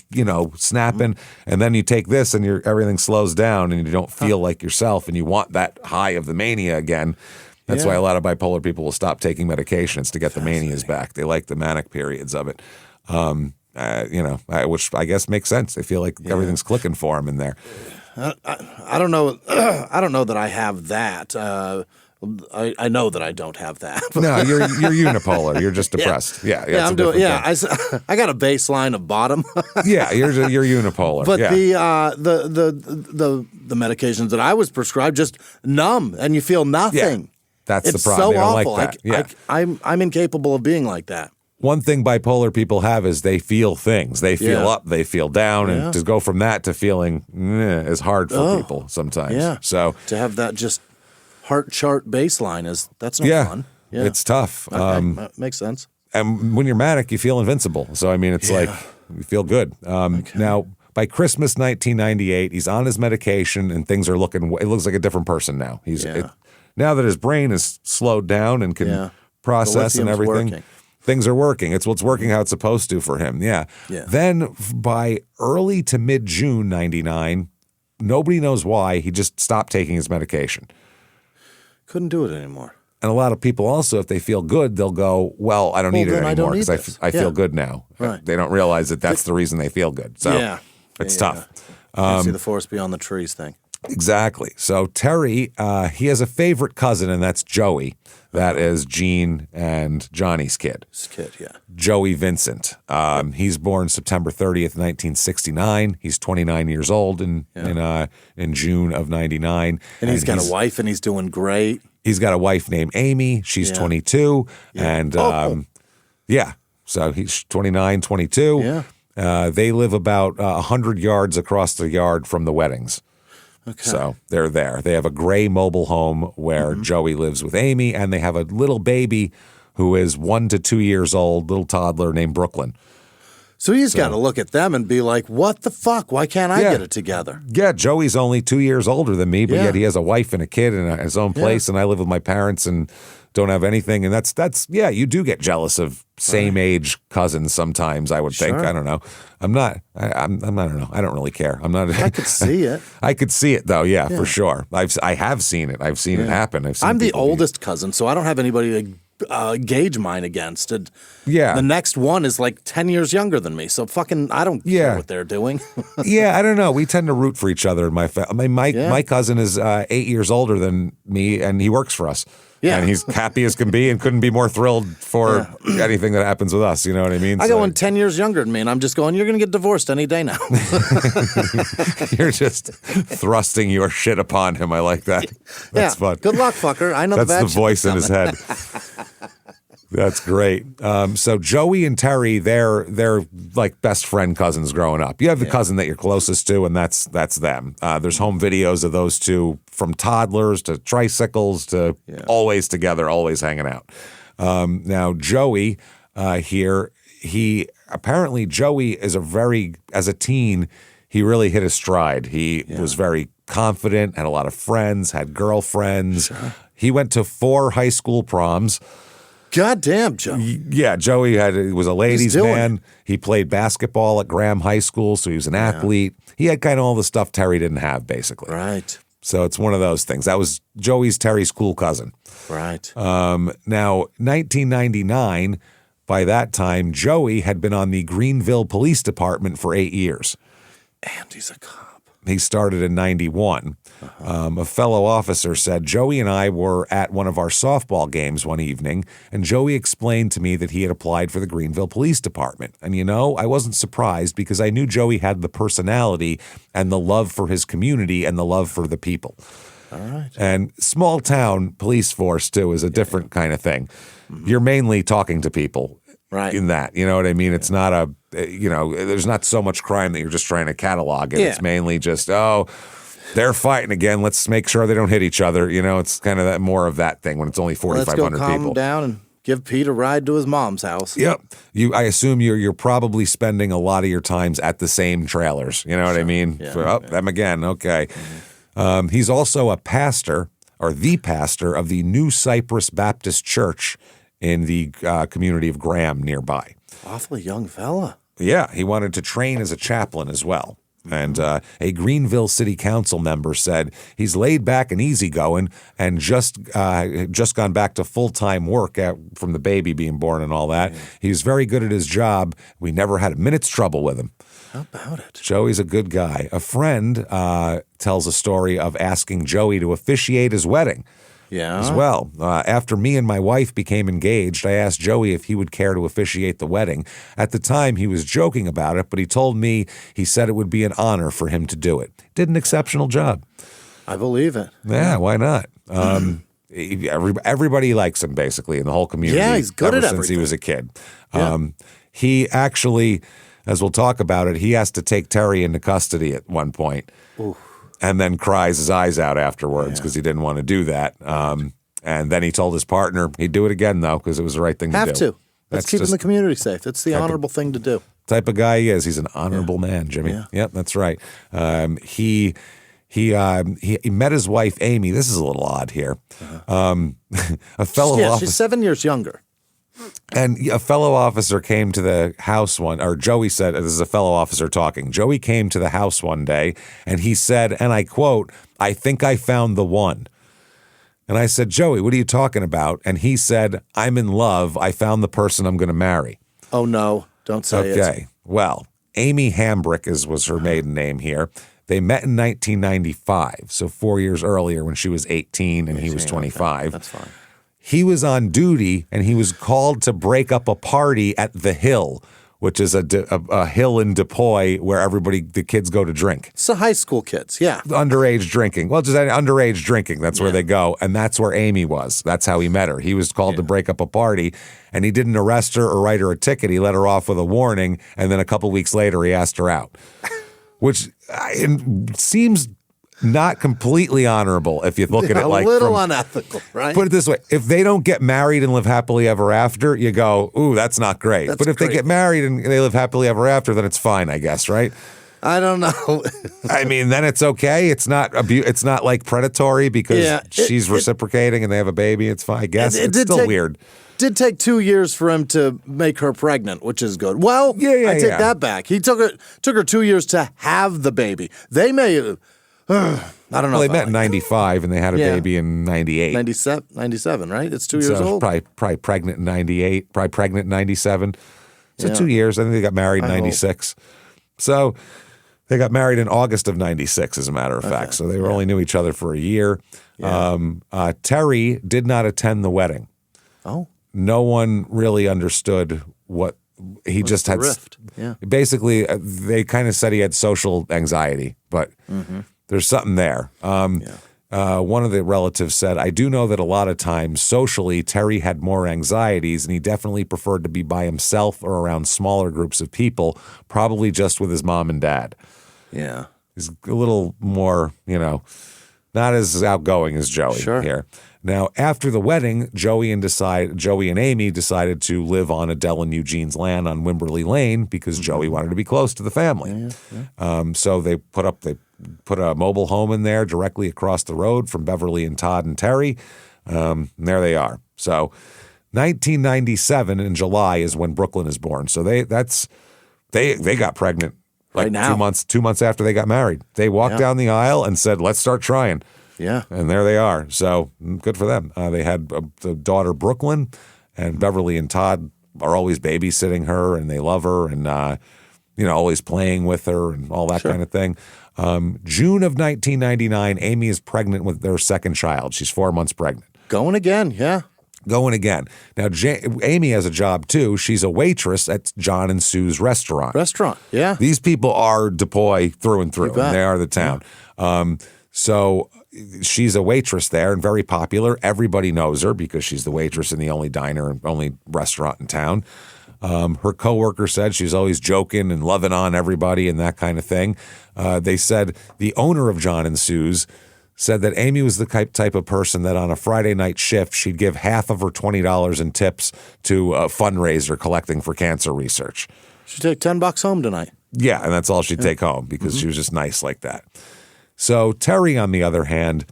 snapping. And then you take this and everything slows down and you don't feel like yourself and you want that high of the mania again. That's why a lot of bipolar people will stop taking medications to get the manias back. They like the manic periods of it, which I guess makes sense. They feel like everything's clicking for them in there. I don't know. I don't know that I have that. I know that I don't have that. No, you're unipolar. You're just depressed. Yeah, I'm doing. Yeah, I got a baseline of bottom. Yeah, you're unipolar. But the medications that I was prescribed just numb, and you feel nothing. Yeah, that's it's the problem. So they don't awful. like that. I'm incapable of being like that. One thing bipolar people have is they feel things. They feel up, they feel down, and to go from that to feeling is hard for people sometimes. Yeah. So to have that just heart chart baseline that's no fun. Yeah, it's tough. Okay. Makes sense. And when you're manic, you feel invincible. So I mean, it's like you feel good. Now, by Christmas 1998, he's on his medication, and things are looking. It looks like a different person now. Now that his brain is slowed down and can process and everything. Working. Things are working. It's working how it's supposed to for him. Yeah. Then by early to mid-June 99, nobody knows why, he just stopped taking his medication. Couldn't do it anymore. And a lot of people also, if they feel good, they'll go, well, I don't need it anymore because I feel good now. Right. They don't realize that that's the reason they feel good. So it's tough. See the forest beyond the trees thing. Exactly. So Terry, he has a favorite cousin, and that's Joey. That is Gene and Johnny's kid. His kid, yeah. Joey Vincent. He's born September 30th, 1969. He's 29 years old in June of 99. And he's got a wife, and he's doing great. He's got a wife named Amy. She's 22. And so he's 29, 22. Yeah. They live about 100 yards across the yard from the weddings. Okay. So they're there. They have a gray mobile home where Joey lives with Amy, and they have a little baby who is 1 to 2 years old, little toddler named Brooklyn. So he's got to look at them and be like, what the fuck? Why can't I get it together? Yeah, Joey's only 2 years older than me, but yet he has a wife and a kid and his own place, and I live with my parents and don't have anything. And that's you do get jealous of same age cousins sometimes, I would think. I don't know. I don't know. I don't really care. I could see it. I could see it though, for sure. I have seen it. I've seen it happen. I'm the oldest cousin, so I don't have anybody to gauge mine against. And the next one is like 10 years younger than me, so I don't care what they're doing. I don't know. We tend to root for each other in my family. My cousin is 8 years older than me, and he works for us. Yeah. And he's happy as can be and couldn't be more thrilled for anything that happens with us. You know what I mean? I got one 10 years younger than me, and I'm just going, you're going to get divorced any day now. You're just thrusting your shit upon him. I like that. That's fun. Good luck, fucker. I know that's the voice in his head. That's great. So Joey and Terry, they're like best friend cousins growing up. You have the cousin that you're closest to, and that's them. There's home videos of those two from toddlers to tricycles to always together, always hanging out. Now Joey here, Joey is as a teen, he really hit his stride. He was very confident, had a lot of friends, had girlfriends. Sure. He went to 4 high school proms. Goddamn, Joey. Yeah, Joey was a ladies' man. He played basketball at Graham High School, so he was an athlete. He had kind of all the stuff Terry didn't have, basically. Right. So it's one of those things. That was Terry's cool cousin. Right. Now, 1999, by that time, Joey had been on the Greenville Police Department for 8 years. And he's a cop. He started in 91. A fellow officer said, Joey and I were at one of our softball games one evening, and Joey explained to me that he had applied for the Greenville Police Department. And I wasn't surprised because I knew Joey had the personality and the love for his community and the love for the people. All right. And small town police force, too, is a different kind of thing. Mm-hmm. You're mainly talking to people. Right. In that, you know what I mean? It's not there's not so much crime that you're just trying to catalog it. Yeah. It's mainly just, they're fighting again. Let's make sure they don't hit each other. It's kind of more of that thing when it's only 4,500 people. Let's go calm them down and give Pete a ride to his mom's house. Yep. I assume you're probably spending a lot of your times at the same trailers. You know what I mean? Yeah, them again. Okay. Mm-hmm. He's also a pastor, or the pastor, of the New Cypress Baptist Church in the community of Graham nearby. Awfully young fella. Yeah, he wanted to train as a chaplain as well. And a Greenville City Council member said he's laid back and easygoing and just gone back to full-time work from the baby being born and all that. He's very good at his job. We never had a minute's trouble with him. How about it? Joey's a good guy. A friend tells a story of asking Joey to officiate his wedding. Yeah. As well. After me and my wife became engaged, I asked Joey if he would care to officiate the wedding. At the time, he was joking about it, but he told me he said it would be an honor for him to do it. Did an exceptional job. I believe it. Yeah, why not? Everybody likes him, basically, in the whole community. Yeah, he's good at everything. Since everything. he was a kid. He actually, as we'll talk about it, he has to take Terry into custody at one point. Ooh. And then cries his eyes out afterwards because he didn't want to do that. And then he told his partner he'd do it again, though, because it was the right thing to do. Have to. That's keeping the community safe. That's the honorable thing to do. Type of guy he is. He's an honorable man, Jimmy. Yeah. Yep, that's right. He met his wife, Amy. This is a little odd here. A fellow officer. She's 7 years younger. And a fellow officer came to the house Joey said, this is a fellow officer talking. Joey came to the house one day and he said, and I quote, "I think I found the one." And I said, "Joey, what are you talking about?" And he said, "I'm in love. I found the person I'm going to marry." Oh, no. Don't say it. Okay. Well, Amy Hambrick was her maiden name here. They met in 1995, so 4 years earlier when she was 18 and he was 25. Okay. That's fine. He was on duty, and he was called to break up a party at The Hill, which is a hill in Depoy where the kids go to drink. It's the high school kids, yeah. Underage drinking. Well, just underage drinking. That's where they go, and that's where Amy was. That's how he met her. He was called to break up a party, and he didn't arrest her or write her a ticket. He let her off with a warning, and then a couple weeks later, he asked her out, which seems not completely honorable if you look at it like a little unethical, right? Put it this way: if they don't get married and live happily ever after, you go, "Ooh, that's not great." But if they get married and they live happily ever after, then it's fine, I guess, right? I don't know. I mean, then it's okay. It's not It's not like predatory because she's reciprocating and they have a baby. It's fine, I guess. It's still weird. Did take 2 years for him to make her pregnant, which is good. Well, I take that back. He took her 2 years to have the baby. They may. I don't know. Well, they met in 95 and they had a baby in 98. 97, right? It's 2 years old. Probably pregnant in 98, probably pregnant in 97. So 2 years. I think they got married in 96. So they got married in August of 96, as a matter of fact. So they only knew each other for a year. Yeah. Terry did not attend the wedding. Oh. No one really understood what he just had. Rift. Yeah. Basically, they kind of said he had social anxiety, but there's something there. One of the relatives said, "I do know that a lot of times socially, Terry had more anxieties, and he definitely preferred to be by himself or around smaller groups of people, probably just with his mom and dad." Yeah. He's a little more, not as outgoing as Joey Sure. here. Now, after the wedding, Joey and Amy decided to live on Adele and Eugene's land on Wimberley Lane because Joey wanted to be close to the family. So they put a mobile home in there directly across the road from Beverly and Todd and Terry. And there they are. So 1997 in July is when Brooklyn is born. So they got pregnant like right now. 2 months after they got married. They walked down the aisle and said, let's start trying. Yeah. And there they are. So good for them. They had the daughter Brooklyn, and Beverly and Todd are always babysitting her, and they love her, and always playing with her and all that kind of thing. June of 1999, Amy is pregnant with their second child. She's 4 months pregnant. Going again, yeah. Going again. Now, Amy has a job, too. She's a waitress at John and Sue's restaurant. Yeah. These people are Depoy through and through. And they are the town. Yeah. So she's a waitress there and very popular. Everybody knows her because she's the waitress in the only diner and only restaurant in town. Her coworker said she's always joking and loving on everybody and that kind of thing. They said the owner of John and Sue's said that Amy was the type of person that on a Friday night shift, she'd give half of her $20 in tips to a fundraiser collecting for cancer research. She'd take $10 home tonight. Yeah, and that's all she'd take home because she was just nice like that. So Terry, on the other hand,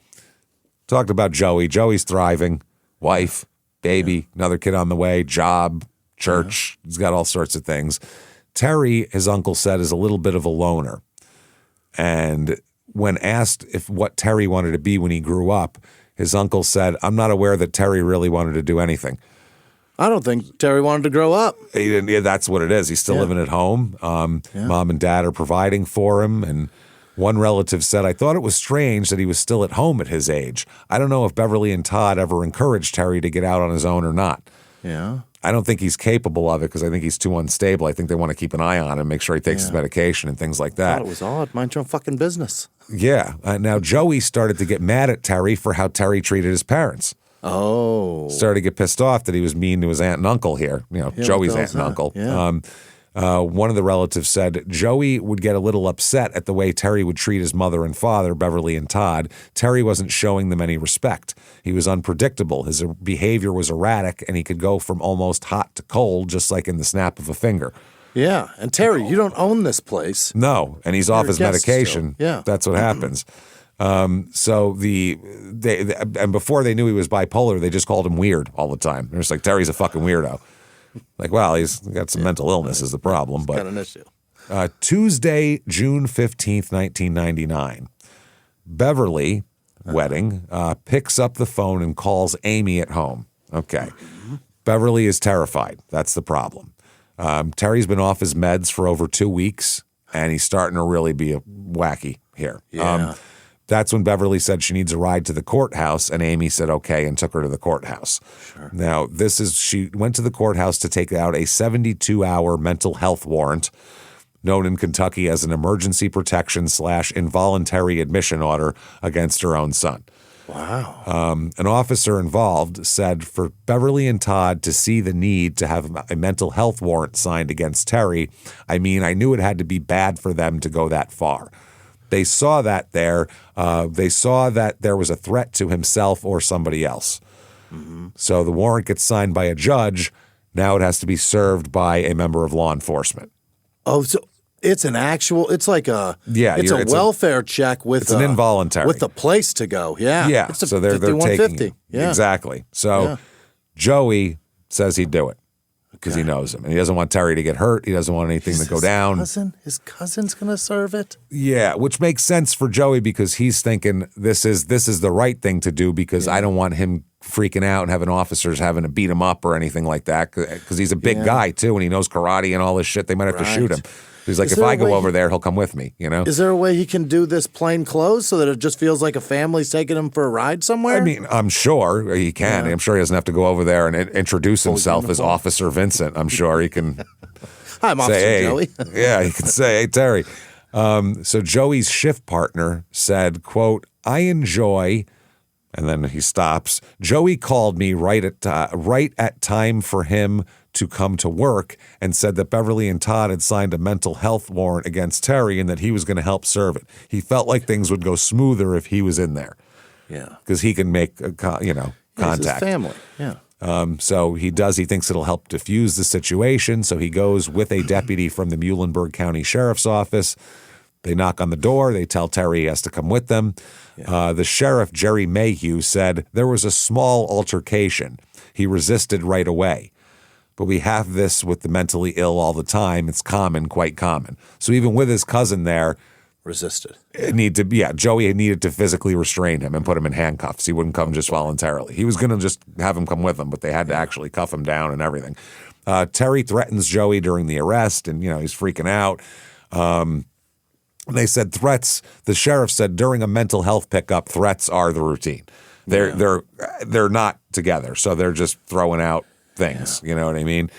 talked about Joey. Joey's thriving, wife, baby, another kid on the way, job, church. He's got all sorts of things. Terry, his uncle said, is a little bit of a loner. And when asked what Terry wanted to be when he grew up, his uncle said, I'm not aware that Terry really wanted to do anything. I don't think Terry wanted to grow up. He didn't. Yeah, that's what it is. He's still living at home. Mom and dad are providing for him. And one relative said, I thought it was strange that he was still at home at his age. I don't know if Beverly and Todd ever encouraged Terry to get out on his own or not. Yeah. I don't think he's capable of it because I think he's too unstable. I think they want to keep an eye on him, make sure he takes his medication and things like that. I thought it was odd. Mind your own fucking business. Yeah. Now, Joey started to get mad at Terry for how Terry treated his parents. Oh. Started to get pissed off that he was mean to his aunt and uncle here. Joey's aunt and uncle. Yeah. One of the relatives said Joey would get a little upset at the way Terry would treat his mother and father, Beverly and Todd. Terry wasn't showing them any respect. He was unpredictable. His behavior was erratic, and he could go from almost hot to cold, just like in the snap of a finger. Yeah. And Terry, you don't own this place. No, and he's off his medication. Still. Yeah. That's what happens. So and before they knew he was bipolar, they just called him weird all the time. They're just like, Terry's a fucking weirdo. Like, well, he's got some mental illness is the problem. But got an issue. Tuesday, June 15th, 1999, Beverly, wedding, picks up the phone and calls Amy at home. Okay. Beverly is terrified. That's the problem. Terry's been off his meds for over 2 weeks, and he's starting to really be wacky here. Yeah. That's when Beverly said she needs a ride to the courthouse, and Amy said okay and took her to the courthouse. Sure. Now, she went to the courthouse to take out a 72-hour mental health warrant, known in Kentucky as an emergency protection / involuntary admission order against her own son. Wow. An officer involved said for Beverly and Todd to see the need to have a mental health warrant signed against Terry, I knew it had to be bad for them to go that far. They saw that there. They saw that there was a threat to himself or somebody else. So the warrant gets signed by a judge. Now it has to be served by a member of law enforcement. Oh, so it's an actual, it's like a, it's a welfare check with an involuntary. With a place to go. Yeah. Yeah. It's a so they're taking it. Yeah. Exactly. So Joey says he'd do it. Because he knows him. And he doesn't want Terry to get hurt. He doesn't want anything to go down. His cousin's going to serve it? Yeah, which makes sense for Joey because he's thinking this is the right thing to do because I don't want him freaking out and having officers having to beat him up or anything like that because he's a big guy too and he knows karate and all this shit. They might have to shoot him. He's like, if I go over there, he'll come with me, Is there a way he can do this plain clothes so that it just feels like a family's taking him for a ride somewhere? I'm sure he can. I'm sure he doesn't have to go over there and introduce himself as Officer Vincent. I'm sure he can I'm Officer Joey. Yeah, he can say, hey, Terry. So Joey's shift partner said, quote, I enjoy, and then he stops. Joey called me right at time for him to come to work and said that Beverly and Todd had signed a mental health warrant against Terry and that he was going to help serve it. He felt like things would go smoother if he was in there. Yeah. Because he can make, contact. It's his family, yeah. So he thinks it'll help diffuse the situation. So he goes with a deputy from the Muhlenberg County Sheriff's Office. They knock on the door. They tell Terry he has to come with them. Yeah. The sheriff, Jerry Mayhew, said there was a small altercation. He resisted right away. But we have this with the mentally ill all the time. It's common, quite common. So even with his cousin there, resisted. Joey needed to physically restrain him and put him in handcuffs. He wouldn't come just voluntarily. He was going to just have him come with him, but they had to actually cuff him down and everything. Terry threatens Joey during the arrest, and he's freaking out. They said threats. The sheriff said during a mental health pickup, threats are the routine. They're not together, so they're just throwing out things. Yeah. You know what I mean?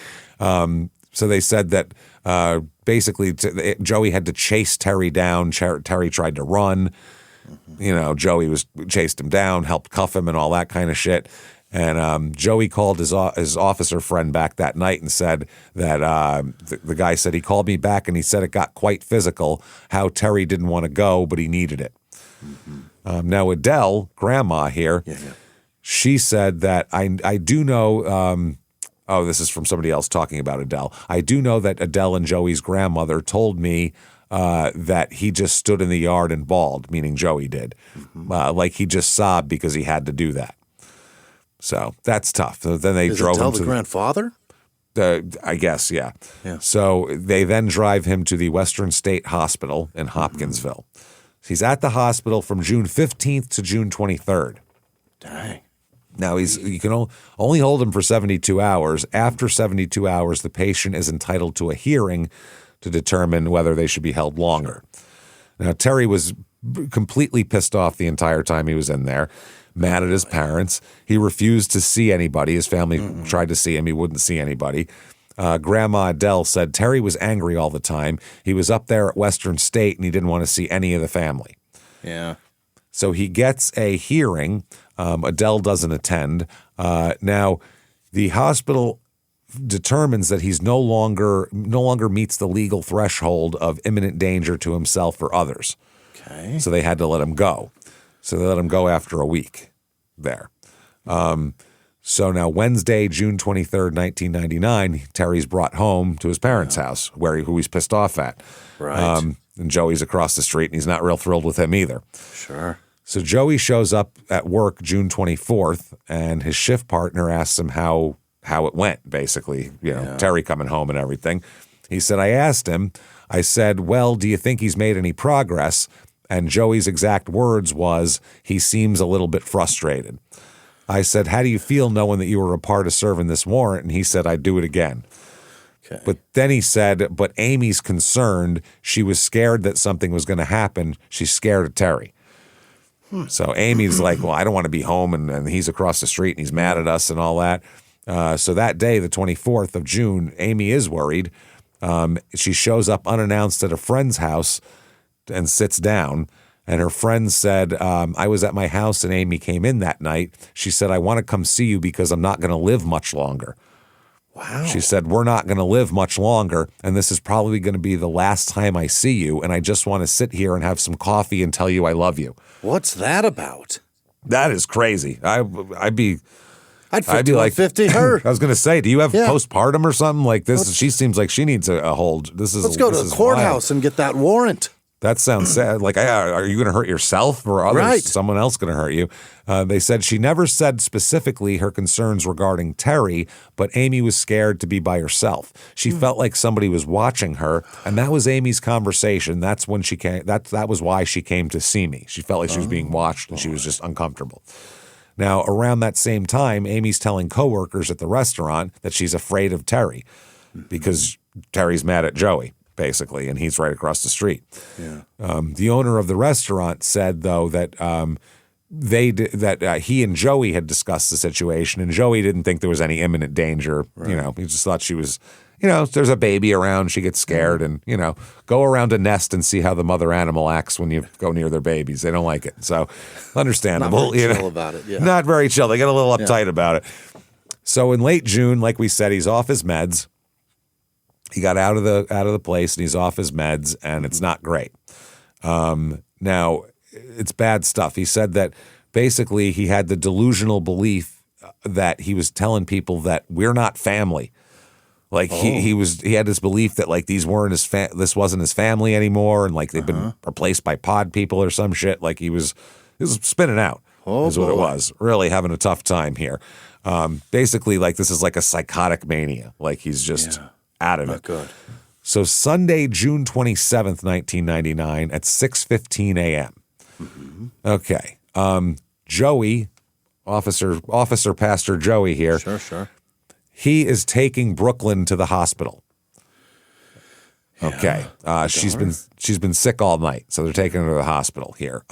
So they said that basically Joey had to chase Terry down. Terry tried to run. Mm-hmm. Joey chased him down, helped cuff him and all that kind of shit. And Joey called his officer friend back that night and said that the guy said he called me back and he said it got quite physical, how Terry didn't want to go, but he needed it. Mm-hmm. Now Adele, grandma here, she said that I do know this is from somebody else talking about Adele. I do know that Adele and Joey's grandmother told me that he just stood in the yard and bawled, meaning Joey did. Mm-hmm. Like he just sobbed because he had to do that. So that's tough. So then they drove him to the grandfather? I guess, yeah. So they then drive him to the Western State Hospital in Hopkinsville. He's at the hospital from June 15th to June 23rd. Dang. Now, you can only hold him for 72 hours. After 72 hours, the patient is entitled to a hearing to determine whether they should be held longer. Now, Terry was completely pissed off the entire time he was in there, mad at his parents. He refused to see anybody. His family tried to see him. He wouldn't see anybody. Grandma Adele said Terry was angry all the time. He was up there at Western State, and he didn't want to see any of the family. Yeah. So he gets a hearing. Adele doesn't attend. Now, the hospital determines that he's no longer meets the legal threshold of imminent danger to himself or others. Okay. So they had to let him go. So they let him go after a week there. So now Wednesday, June 23rd, 1999, Terry's brought home to his parents' house who he's pissed off at. Right. And Joey's across the street, and he's not real thrilled with him either. Sure. So Joey shows up at work June 24th, and his shift partner asks him how it went, basically, Terry coming home and everything. He said, I asked him, I said, well, do you think he's made any progress? And Joey's exact words was, he seems a little bit frustrated. I said, how do you feel knowing that you were a part of serving this warrant? And he said, I'd do it again. Okay. But then he said, but Amy's concerned. She was scared that something was going to happen. She's scared of Terry. So Amy's like, well, I don't want to be home, and he's across the street, and he's mad at us and all that. So that day, the 24th of June, Amy is worried. She shows up unannounced at a friend's house and sits down. And her friend said, I was at my house and Amy came in that night. She said, I want to come see you because I'm not going to live much longer. Wow. She said, we're not going to live much longer, and this is probably going to be the last time I see you, and I just want to sit here and have some coffee and tell you I love you. What's that about? That is crazy. I'd be like 50 her. I was going to say, do you have postpartum or something like this? She seems like she needs a hold. Let's go to the courthouse and get that warrant. That sounds sad. Like, are you going to hurt yourself or others? Right. Someone else going to hurt you? They said she never said specifically her concerns regarding Terry, but Amy was scared to be by herself. She felt like somebody was watching her, and that was Amy's conversation. That's when she came. That was why she came to see me. She felt like she was being watched, and she was just uncomfortable. Now, around that same time, Amy's telling coworkers at the restaurant that she's afraid of Terry because Terry's mad at Joey, basically, and he's right across the street. Yeah. The owner of the restaurant said, though, that he and Joey had discussed the situation, and Joey didn't think there was any imminent danger. Right. He just thought she was, there's a baby around, she gets scared, and, go around a nest and see how the mother animal acts when you go near their babies. They don't like it. So, understandable. Not very chill about it, yeah. Not very chill. They get a little uptight about it. So, in late June, like we said, he's off his meds. He got out of the place, and he's off his meds, and it's not great. Now, it's bad stuff. He said that basically he had the delusional belief that he was telling people that we're not family. Like he had this belief that like these weren't this wasn't his family anymore, and like they've been replaced by pod people or some shit. Like he was spinning out. Is what it was. Really having a tough time here. Basically, like this is like a psychotic mania. Like he's just out of it. Good. So Sunday, June 27th, 1999 at 6:15 a.m. Mm-hmm. Okay. Joey, Officer Pastor Joey here. Sure. He is taking Brooklyn to the hospital. Okay. She's been sick all night, so they're taking her to the hospital here.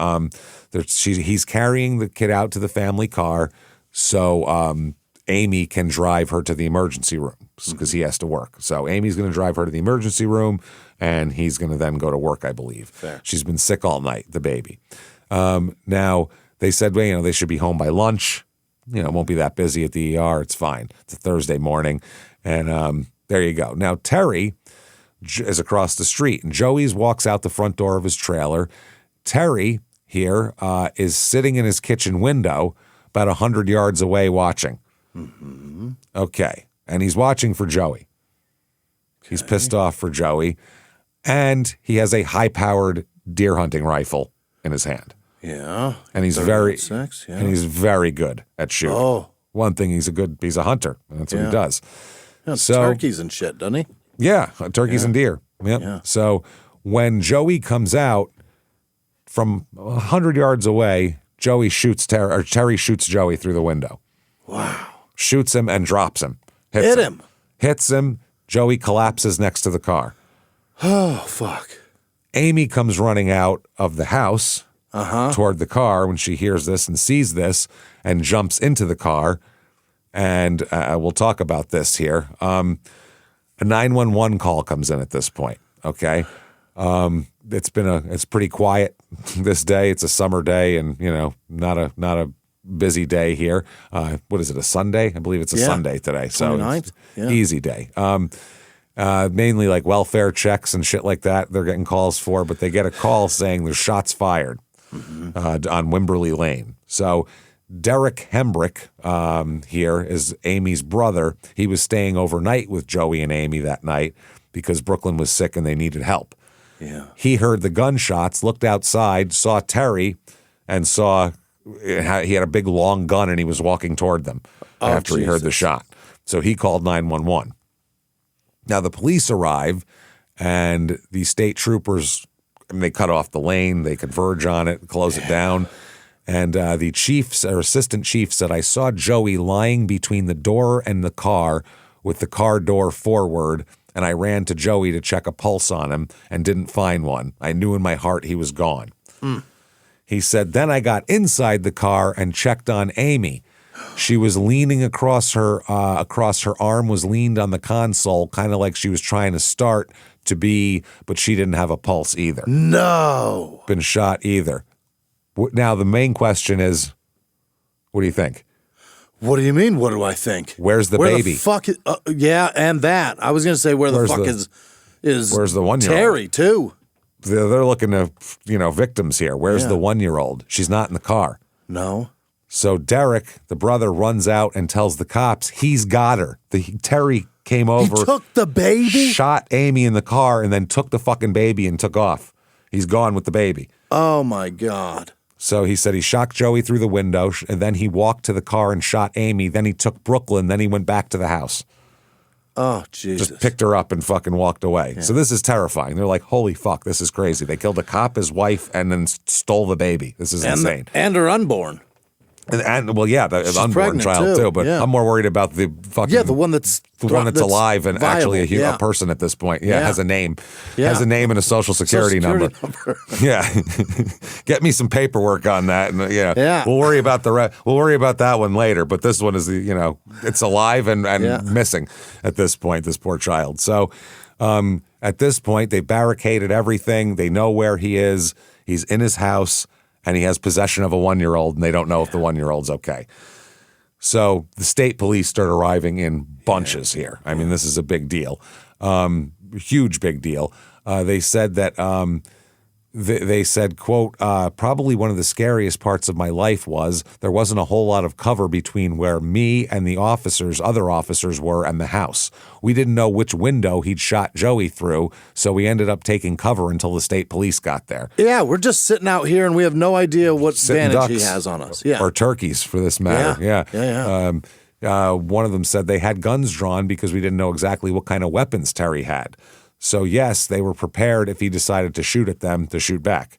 He's carrying the kid out to the family car so Amy can drive her to the emergency room because he has to work. So Amy's going to drive her to the emergency room, and he's going to then go to work, I believe. Fair. She's been sick all night, the baby. Now, they said, well, they should be home by lunch. It won't be that busy at the ER. It's fine. It's a Thursday morning. And there you go. Now, Terry is across the street, and Joey's walks out the front door of his trailer. Terry here is sitting in his kitchen window about 100 yards away watching. Mm-hmm. Okay. And he's watching for Joey. Okay. He's pissed off for Joey. And he has a high-powered deer hunting rifle in his hand. Yeah. And he's very good at shooting. Oh. One thing, he's a hunter. And that's what he does. Yeah, turkeys and shit, doesn't he? Yeah, turkeys and deer. Yep. Yeah. So when Joey comes out from 100 yards away, Terry shoots Joey through the window. Wow. Shoots him and drops him. Hits him. Joey collapses next to the car. Oh, fuck. Amy comes running out of the house toward the car when she hears this and sees this and jumps into the car. And we'll talk about this here. A 911 call comes in at this point. Okay. It's pretty quiet this day. It's a summer day and, not a busy day here. What is it, a Sunday? I believe it's a Sunday today. So 29th? Easy day. Mainly like welfare checks and shit like that they're getting calls for, but they get a call saying there's shots fired on Wimberley Lane. So Derek Hembrick here is Amy's brother. He was staying overnight with Joey and Amy that night because Brooklyn was sick and they needed help. Yeah. He heard the gunshots, looked outside, saw Terry, and saw he had a big long gun and he was walking toward them after he heard the shot. So he called 911. Now the police arrive and the state troopers, they cut off the lane, they converge on it, close it down. And the chiefs or assistant chief said, I saw Joey lying between the door and the car with the car door forward, and I ran to Joey to check a pulse on him and didn't find one. I knew in my heart he was gone. He said, then I got inside the car and checked on Amy. She was leaning across her arm was leaned on the console, kind of like she was trying to start to be, but she didn't have a pulse either. No. Been shot either. Now, the main question is, what do you think? What do you mean, what do I think? Where's the baby? baby? The fuck is, and that. I was going to say, where's the fuck is where's the 1-year-old? Terry, too. They're looking to, victims here. Where's the 1-year-old? She's not in the car. No. So Derek, the brother, runs out and tells the cops he's got her. Terry came over. He took the baby? Shot Amy in the car and then took the fucking baby and took off. He's gone with the baby. Oh, my God. So he said he shot Joey through the window, and then he walked to the car and shot Amy. Then he took Brooklyn. Then he went back to the house. Oh, Jesus. Just picked her up and fucking walked away. Yeah. So this is terrifying. They're like, holy fuck, this is crazy. They killed a cop, his wife, and then stole the baby. This is insane. And her unborn. And well, yeah, the unborn child too. But I'm more worried about the fucking the one that's alive and viable. actually a person at this point. Yeah, has a name, has a name and a social security number. Yeah, get me some paperwork on that, and we'll worry about we'll worry about that one later. But this one is it's alive and missing at this point. This poor child. So at this point, they barricaded everything. They know where he is. He's in his house. And he has possession of a 1-year-old, and they don't know if the 1-year-old's okay. So the state police start arriving in bunches here. I mean, this is a big deal, huge big deal. They said that they said, quote, probably one of the scariest parts of my life was there wasn't a whole lot of cover between where me and the other officers were and the house. We didn't know which window he'd shot Joey through, so we ended up taking cover until the state police got there. Yeah, we're just sitting out here and we have no idea what advantage he has on us. Yeah. Or turkeys, for this matter. Yeah. One of them said they had guns drawn because we didn't know exactly what kind of weapons Terry had. So, yes, they were prepared if he decided to shoot at them to shoot back.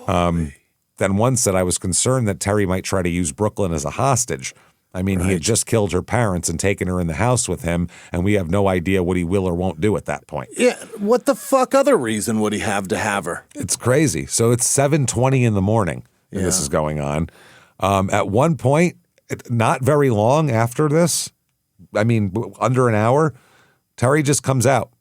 Then one said, I was concerned that Terry might try to use Brooklyn as a hostage. I mean, he had just killed her parents and taken her in the house with him, and we have no idea what he will or won't do at that point. Yeah, what the fuck other reason would he have to have her? It's crazy. So it's 7:20 in the morning, and this is going on. At one point, not very long after this, I mean, under an hour, Terry just comes out.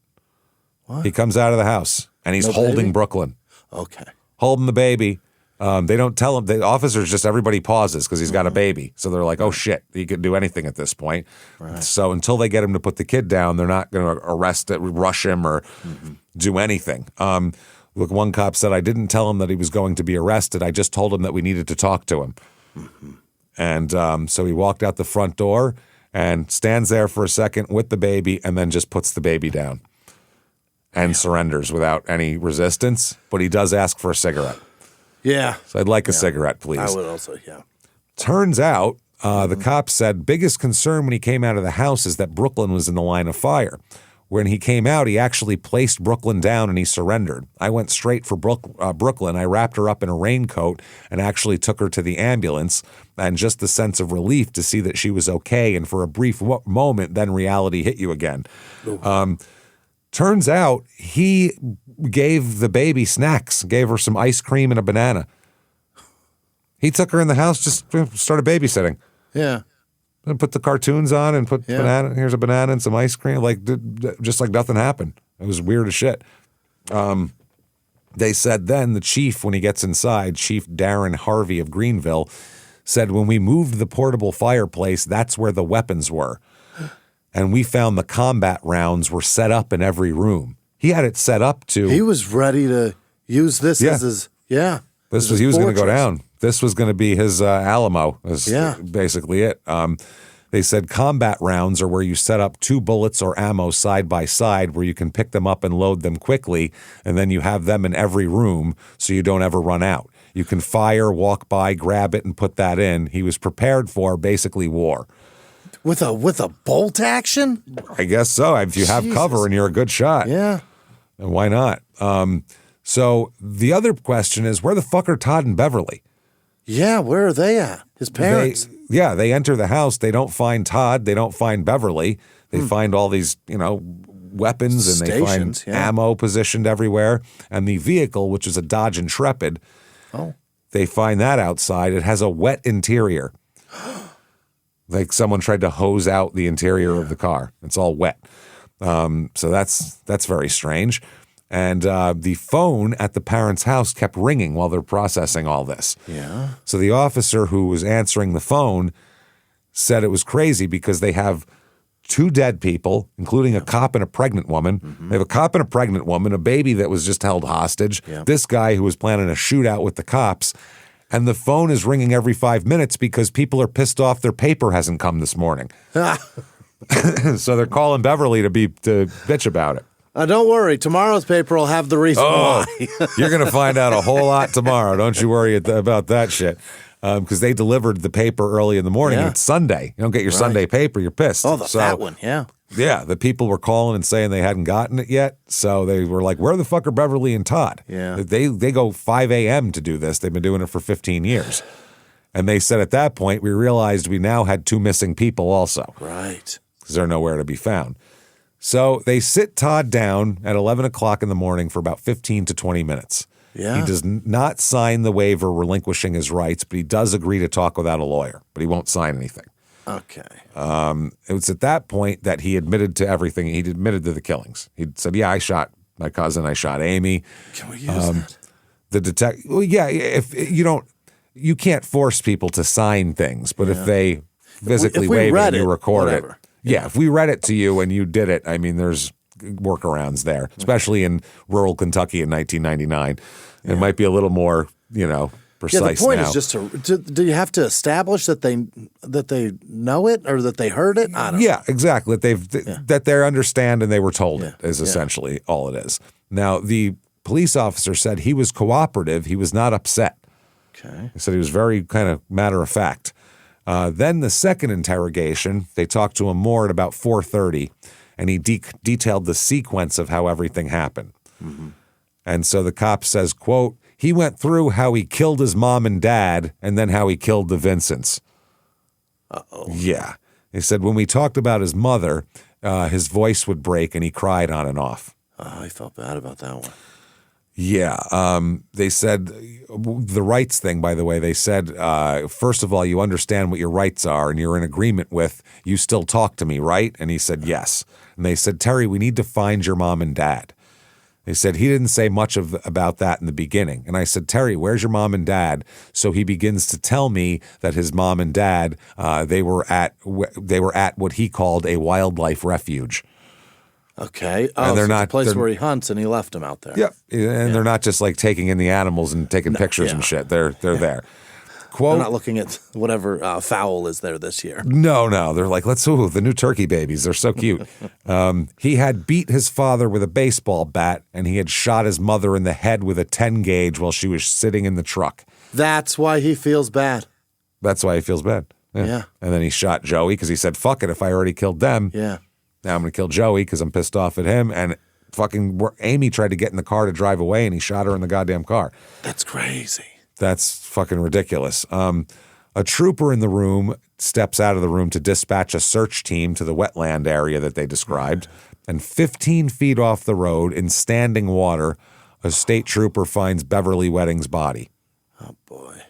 What? He comes out of the house, and he's holding Brooklyn. Okay. Holding the baby. They don't tell him. The officers just, everybody pauses because he's got a baby. So they're like, oh, shit, he could do anything at this point. Right. So until they get him to put the kid down, they're not going to rush him or do anything. Look, one cop said, I didn't tell him that he was going to be arrested. I just told him that we needed to talk to him. And so he walked out the front door and stands there for a second with the baby and then just puts the baby down. And surrenders without any resistance, but he does ask for a cigarette. Yeah. So I'd like a cigarette, please. I would also, Turns out, the cop said, biggest concern when he came out of the house is that Brooklyn was in the line of fire. When he came out, he actually placed Brooklyn down and he surrendered. I went straight for Brooklyn. I wrapped her up in a raincoat and actually took her to the ambulance. And just the sense of relief to see that she was okay. And for a brief moment, then reality hit you again. Turns out he gave the baby snacks, gave her some ice cream and a banana. He took her in the house, just started babysitting. Yeah. And put the cartoons on and put banana. Here's a banana and some ice cream. Just like nothing happened. It was weird as shit. They said then the chief, when he gets inside, Chief Darren Harvey of Greenville, said when we moved the portable fireplace, that's where the weapons were. And we found the combat rounds were set up in every room. He had it set up to... He was ready to use this as his... Yeah. He was going to go down. This was going to be his Alamo. Basically it. They said combat rounds are where you set up 2 bullets or ammo side by side where you can pick them up and load them quickly, and then you have them in every room so you don't ever run out. You can fire, walk by, grab it, and put that in. He was prepared for basically war. With a bolt action? I guess so. If you have cover and you're a good shot. Yeah. And why not? So the other question is, where the fuck are Todd and Beverly? Yeah, where are they at? His parents? They enter the house. They don't find Todd. They don't find Beverly. They find all these, weapons and they find ammo positioned everywhere. And the vehicle, which is a Dodge Intrepid, they find that outside. It has a wet interior. Like someone tried to hose out the interior of the car. It's all wet. So that's very strange. And the phone at the parents' house kept ringing while they're processing all this. Yeah. So the officer who was answering the phone said it was crazy because they have 2 dead people, including a cop and a pregnant woman. They have a cop and a pregnant woman, a baby that was just held hostage, this guy who was planning a shootout with the cops. And the phone is ringing every 5 minutes because people are pissed off their paper hasn't come this morning. So they're calling Beverly to bitch about it. Don't worry. Tomorrow's paper will have the reason why. You're going to find out a whole lot tomorrow. Don't you worry about that shit. Because they delivered the paper early in the morning. And it's Sunday. You don't get your Sunday paper, you're pissed. Oh, the fat one, yeah. Yeah, the people were calling and saying they hadn't gotten it yet. So they were like, where the fuck are Beverly and Todd? Yeah. They go 5 a.m. to do this. They've been doing it for 15 years. And they said at that point, we realized we now had 2 missing people also. Right. Because they're nowhere to be found. So they sit Todd down at 11 o'clock in the morning for about 15 to 20 minutes. Yeah. He does not sign the waiver relinquishing his rights, but he does agree to talk without a lawyer, but he won't sign anything. Okay. It was at that point that he admitted to everything. He admitted to the killings. He said, yeah, I shot my cousin. I shot Amy. Can we use that? The detective, well, yeah, if you can't force people to sign things, but if they physically waive it and you record it. Yeah, if we read it to you and you did it, I mean, there's workarounds there, especially in rural Kentucky in 1999. It might be a little more, precise now. The point is just do you have to establish that they know it or that they heard it? I don't know. Yeah, exactly. That they understand and they were told it is essentially all it is. Now, the police officer said he was cooperative. He was not upset. Okay. He said he was very kind of matter of fact. Then the second interrogation, they talked to him more at about 4:30, and he detailed the sequence of how everything happened. Mm-hmm. And so the cop says, quote, he went through how he killed his mom and dad and then how he killed the Vincents. Uh-oh. Yeah. He said when we talked about his mother, his voice would break and he cried on and off. Oh, I felt bad about that one. Yeah. They said the rights thing, by the way, they said, first of all, you understand what your rights are and you're in agreement with, you still talk to me, right? And he said, yes. And they said, Terry, we need to find your mom and dad. They said he didn't say much about that in the beginning. And I said, Terry, where's your mom and dad? So he begins to tell me that his mom and dad, they were at what he called a wildlife refuge. Okay. And they're not the place where he hunts and he left them out there. Yep. And they're not just like taking in the animals and taking pictures and shit. They're there. Quote, they're not looking at whatever fowl is there this year. No. They're like, the new turkey babies. They're so cute. He had beat his father with a baseball bat and he had shot his mother in the head with a 10 gauge while she was sitting in the truck. That's why he feels bad. That's why he feels bad. Yeah. And then he shot Joey because he said, fuck it, if I already killed them. Yeah. Now I'm going to kill Joey because I'm pissed off at him. And fucking Amy tried to get in the car to drive away and he shot her in the goddamn car. That's crazy. That's fucking ridiculous. A trooper in the room steps out of the room to dispatch a search team to the wetland area that they described. And 15 feet off the road in standing water, a state trooper finds Beverly Wedding's body. Oh, boy.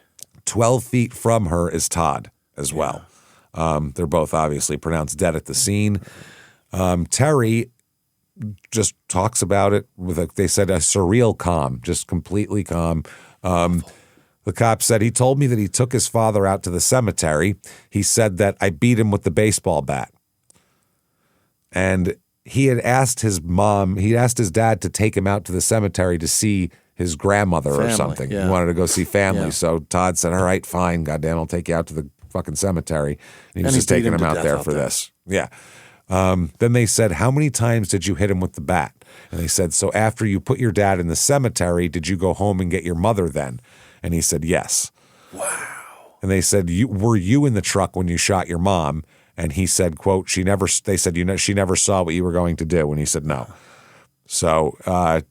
12 feet from her is Todd as well. They're both obviously pronounced dead at the scene. Terry just talks about it with they said a surreal calm, just completely calm. The cop said he told me that he took his father out to the cemetery. He said that I beat him with the baseball bat. And he had asked his dad to take him out to the cemetery to see his grandmother or something. Yeah. He wanted to go see family. Yeah. So Todd said, all right, fine, goddamn, I'll take you out to the fucking cemetery. And he was just taking him out there for this. Yeah. Then they said, how many times did you hit him with the bat? And they said, so after you put your dad in the cemetery, did you go home and get your mother then? And he said, yes. Wow. And they said, were you in the truck when you shot your mom? And he said, quote, she never saw what you were going to do. And he said, no. So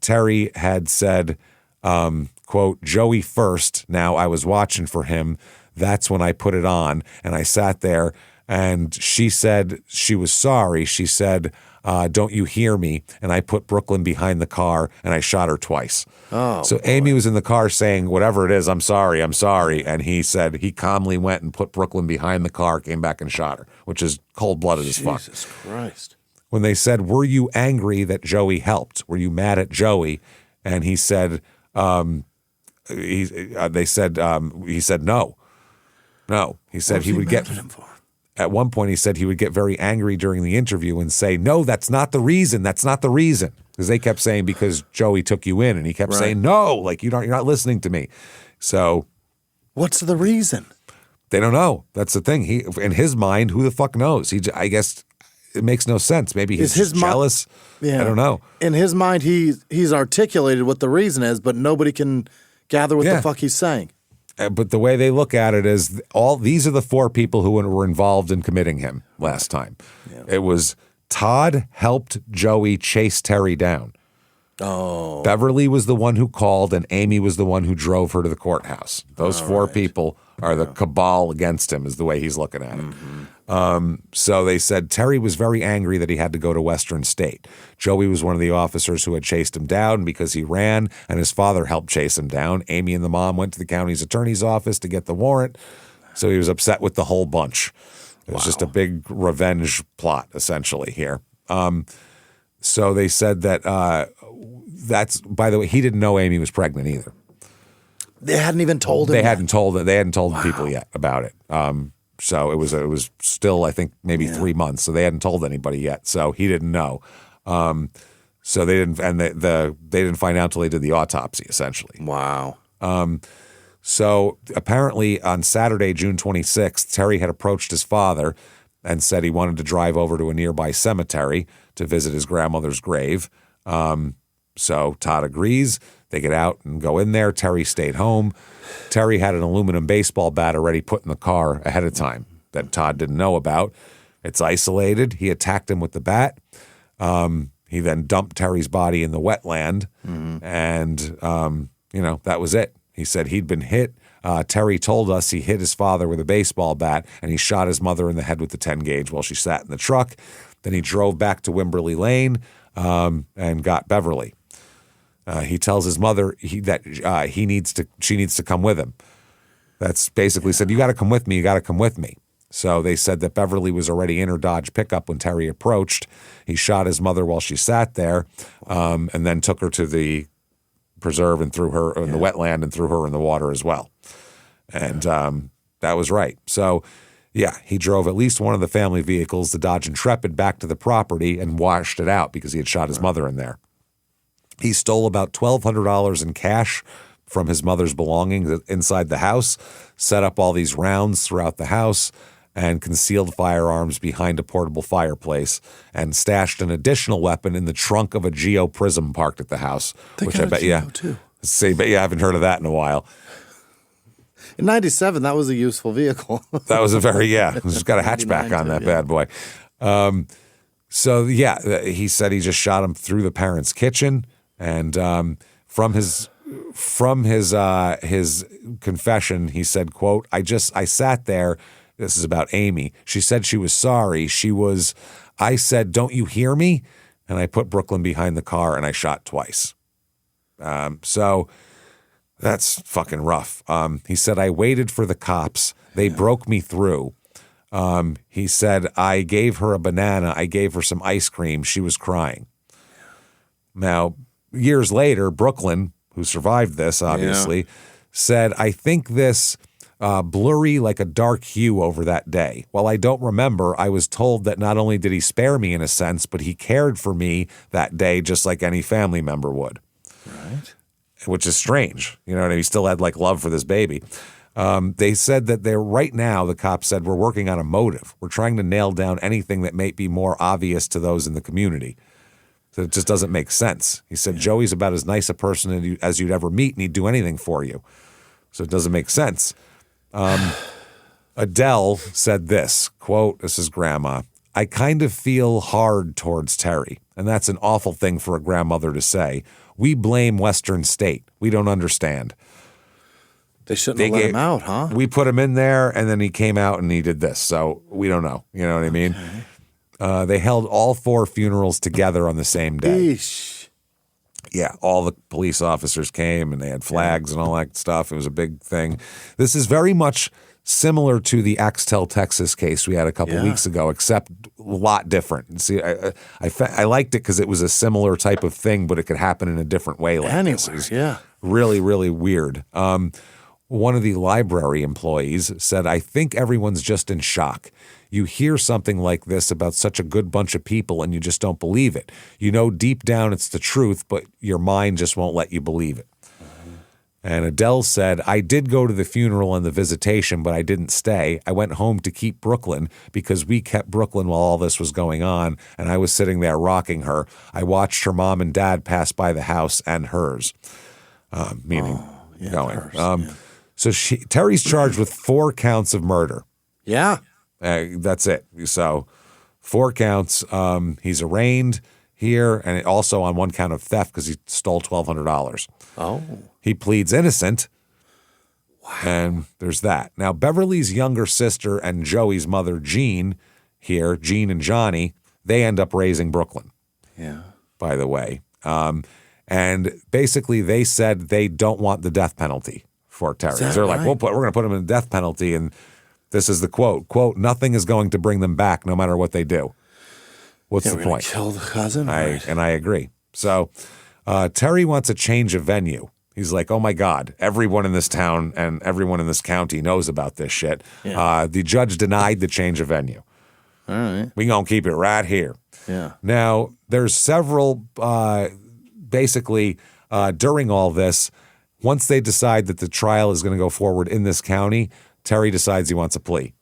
Terry had said, quote, Joey first. Now I was watching for him. That's when I put it on. And I sat there and she said she was sorry. She said, don't you hear me? And I put Brooklyn behind the car and I shot her twice. Oh, so boy. Amy was in the car saying, whatever it is, I'm sorry. And he said he calmly went and put Brooklyn behind the car, came back and shot her, which is cold-blooded as fuck. Jesus Christ. When they said, were you angry that Joey helped? Were you mad at Joey? And he said, he said no. No. He said he would get... At one point, he said he would get very angry during the interview and say, no, that's not the reason. That's not the reason. Because they kept saying, because Joey took you in. And he kept saying, no, like you're not listening to me. So. What's the reason? They don't know. That's the thing. In his mind, who the fuck knows? I guess it makes no sense. Maybe he's just jealous. I don't know. In his mind, he's articulated what the reason is, but nobody can gather what the fuck he's saying. But the way they look at it is these are the four people who were involved in committing him last time. Yeah. It was Todd helped Joey chase Terry down. Oh. Beverly was the one who called and Amy was the one who drove her to the courthouse. Those four people are the cabal against him is the way he's looking at it. Mm-hmm. So they said Terry was very angry that he had to go to Western State. Joey was one of the officers who had chased him down because he ran, and his father helped chase him down. Amy and the mom went to the county's attorney's office to get the warrant, so he was upset with the whole bunch. It was just a big revenge plot, essentially, here. So they said that by the way, he didn't know Amy was pregnant either. They hadn't even told him. They hadn't told the people yet about it. So it was still, I think, maybe 3 months. So they hadn't told anybody yet. So he didn't know. So they didn't, and they didn't find out until they did the autopsy, essentially. Wow. So apparently on Saturday, June 26th, Terry had approached his father and said he wanted to drive over to a nearby cemetery to visit his grandmother's grave. So Todd agrees. They get out and go in there. Terry stayed home. Terry had an aluminum baseball bat already put in the car ahead of time that Todd didn't know about. It's isolated. He attacked him with the bat. He then dumped Terry's body in the wetland, and, that was it. He said he'd been hit. Terry told us he hit his father with a baseball bat, and he shot his mother in the head with the 10 gauge while she sat in the truck. Then he drove back to Wimberley Lane and got Beverly. He tells his mother that she needs to come with him. That's basically said, you got to come with me. You got to come with me. So they said that Beverly was already in her Dodge pickup when Terry approached. He shot his mother while she sat there, and then took her to the preserve and threw her in the wetland and threw her in the water as well. And that was right. So, yeah, he drove at least one of the family vehicles, the Dodge Intrepid, back to the property and washed it out because he had shot his mother in there. He stole about $1,200 in cash from his mother's belongings inside the house, set up all these rounds throughout the house, and concealed firearms behind a portable fireplace, and stashed an additional weapon in the trunk of a Geo Prism parked at the house, which I bet you haven't heard of that in a while. In 97, that was a useful vehicle. That was it's got a hatchback on that bad boy. He said he just shot him through the parents' kitchen, and from his confession, he said, quote, I sat there. This is about Amy. She said she was sorry. I said, don't you hear me? And I put Brooklyn behind the car and I shot twice. So that's fucking rough. He said, I waited for the cops. They broke me through. He said, I gave her a banana. I gave her some ice cream. She was crying. Now, years later, Brooklyn, who survived this, obviously, said, I think this blurry like a dark hue over that day. While I don't remember, I was told that not only did he spare me in a sense, but he cared for me that day just like any family member would. Right. Which is strange. You know what I mean? He still had like love for this baby. They said that right now, the cops said, we're working on a motive. We're trying to nail down anything that may be more obvious to those in the community. So it just doesn't make sense. He said, Joey's about as nice a person as you'd ever meet, and he'd do anything for you. So it doesn't make sense. Adele said this, quote, this is grandma, I kind of feel hard towards Terry, and that's an awful thing for a grandmother to say. We blame Western State. We don't understand. They shouldn't have let him out, huh? We put him in there, and then he came out and he did this, so we don't know. You know what I mean? They held all 4 funerals together on the same day. Eesh. Yeah, all the police officers came and they had flags and all that stuff. It was a big thing. This is very much similar to the Axtell, Texas case we had a couple weeks ago, except a lot different. See, I liked it because it was a similar type of thing, but it could happen in a different way like this. It was really, really weird. One of the library employees said, I think everyone's just in shock. You hear something like this about such a good bunch of people and you just don't believe it. You know deep down it's the truth, but your mind just won't let you believe it. And Adele said, I did go to the funeral and the visitation, but I didn't stay. I went home to keep Brooklyn because we kept Brooklyn while all this was going on, and I was sitting there rocking her. I watched her mom and dad pass by the house and hers, meaning going. Hers, So Terry's charged with 4 counts of murder. Yeah. That's it. So 4 counts. He's arraigned here, and also on 1 count of theft because he stole $1,200. Oh. He pleads innocent. Wow. And there's that. Now, Beverly's younger sister and Joey's mother, Jean and Johnny, they end up raising Brooklyn. Yeah. By the way. And basically they said they don't want the death penalty for Terry. They're like, we're going to put him in the death penalty, and this is the quote, nothing is going to bring them back no matter what they do. What's the point? Kill the cousin? And I agree. So Terry wants a change of venue. He's like, oh my God, everyone in this town and everyone in this county knows about this shit. Yeah. The judge denied the change of venue. All right. We gonna keep it right here. Yeah. Now, there's several, basically, during all this, once they decide that the trial is going to go forward in this county, Terry decides he wants a plea.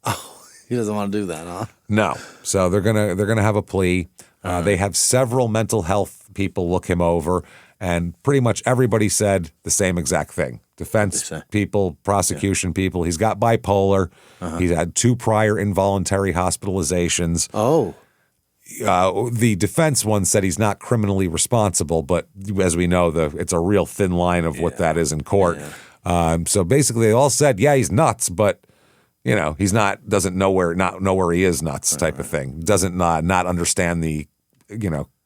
Oh, he doesn't want to do that, huh? No. So they're gonna have a plea. They have several mental health people look him over, and pretty much everybody said the same exact thing. Defense people, prosecution people. He's got bipolar. He's had 2 prior involuntary hospitalizations. Oh. The defense one said he's not criminally responsible, but as we know, it's a real thin line of what that is in court. Yeah. So basically, they all said, yeah, he's nuts, but he's doesn't know where he is nuts type of thing. Doesn't not understand the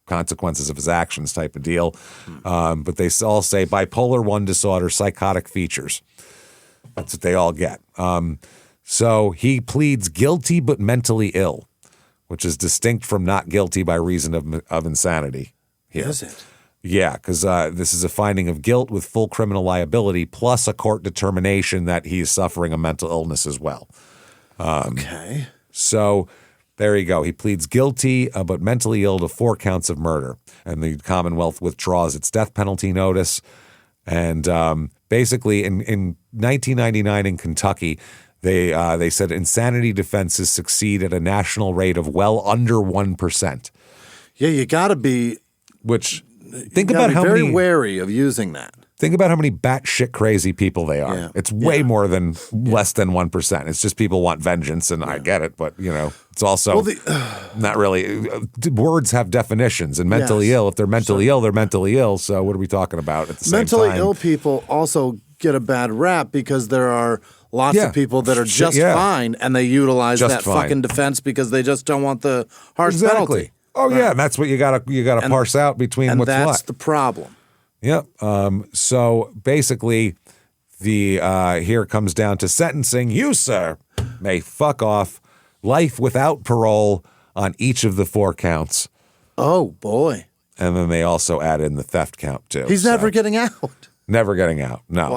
consequences of his actions type of deal. But they all say bipolar 1 disorder, psychotic features. That's what they all get. So he pleads guilty but mentally ill, which is distinct from not guilty by reason of insanity here. Is it? Yeah, because this is a finding of guilt with full criminal liability plus a court determination that he's suffering a mental illness as well. Okay. So there you go. He pleads guilty but mentally ill to 4 counts of murder. And the Commonwealth withdraws its death penalty notice. And basically in 1999 in Kentucky, they said insanity defenses succeed at a national rate of well under 1%. Yeah, you got to be. Think about how very many. wary of using that. Think about how many batshit crazy people they are. Yeah. It's way more than less than 1%. It's just people want vengeance, and I get it, but it's also not really. Words have definitions, and mentally ill. If they're mentally ill, they're mentally ill. So what are we talking about at the same time? Mentally ill people also get a bad rap because there are lots of people that are just fine, and they utilize that fucking defense because they just don't want the harsh penalty. Oh yeah, and that's what you gotta parse out between what's what. And that's the problem. Yep. So basically, here it comes down to sentencing. You, sir, may fuck off life without parole on each of the 4 counts. Oh boy. And then they also add in the theft count too. He's never getting out. Never getting out. No.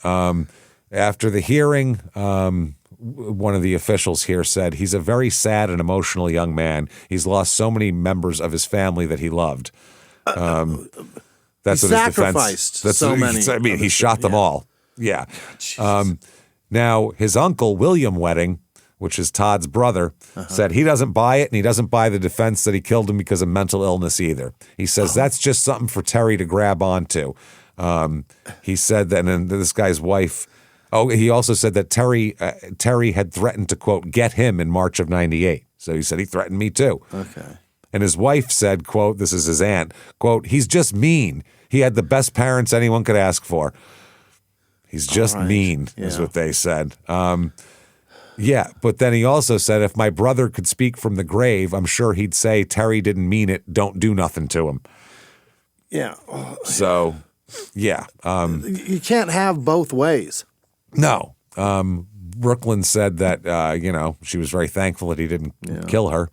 Wow. After the hearing, one of the officials here said he's a very sad and emotional young man. He's lost so many members of his family that he loved. That's he what his sacrificed defense. So many. I mean, he shot them all. Yeah. Now his uncle William Wedding, which is Todd's brother, said he doesn't buy it, and he doesn't buy the defense that he killed him because of mental illness either. He says that's just something for Terry to grab onto. He said that, and this guy's wife. Oh, he also said that Terry had threatened to, quote, get him in March of '98. So he said he threatened me too. Okay. And his wife said, quote, this is his aunt, quote, he's just mean. He had the best parents anyone could ask for. He's just mean, is what they said. Yeah, but then he also said, if my brother could speak from the grave, I'm sure he'd say Terry didn't mean it. Don't do nothing to him. Yeah. So, yeah. You can't have both ways. No. Brooklyn said that, she was very thankful that he didn't kill her.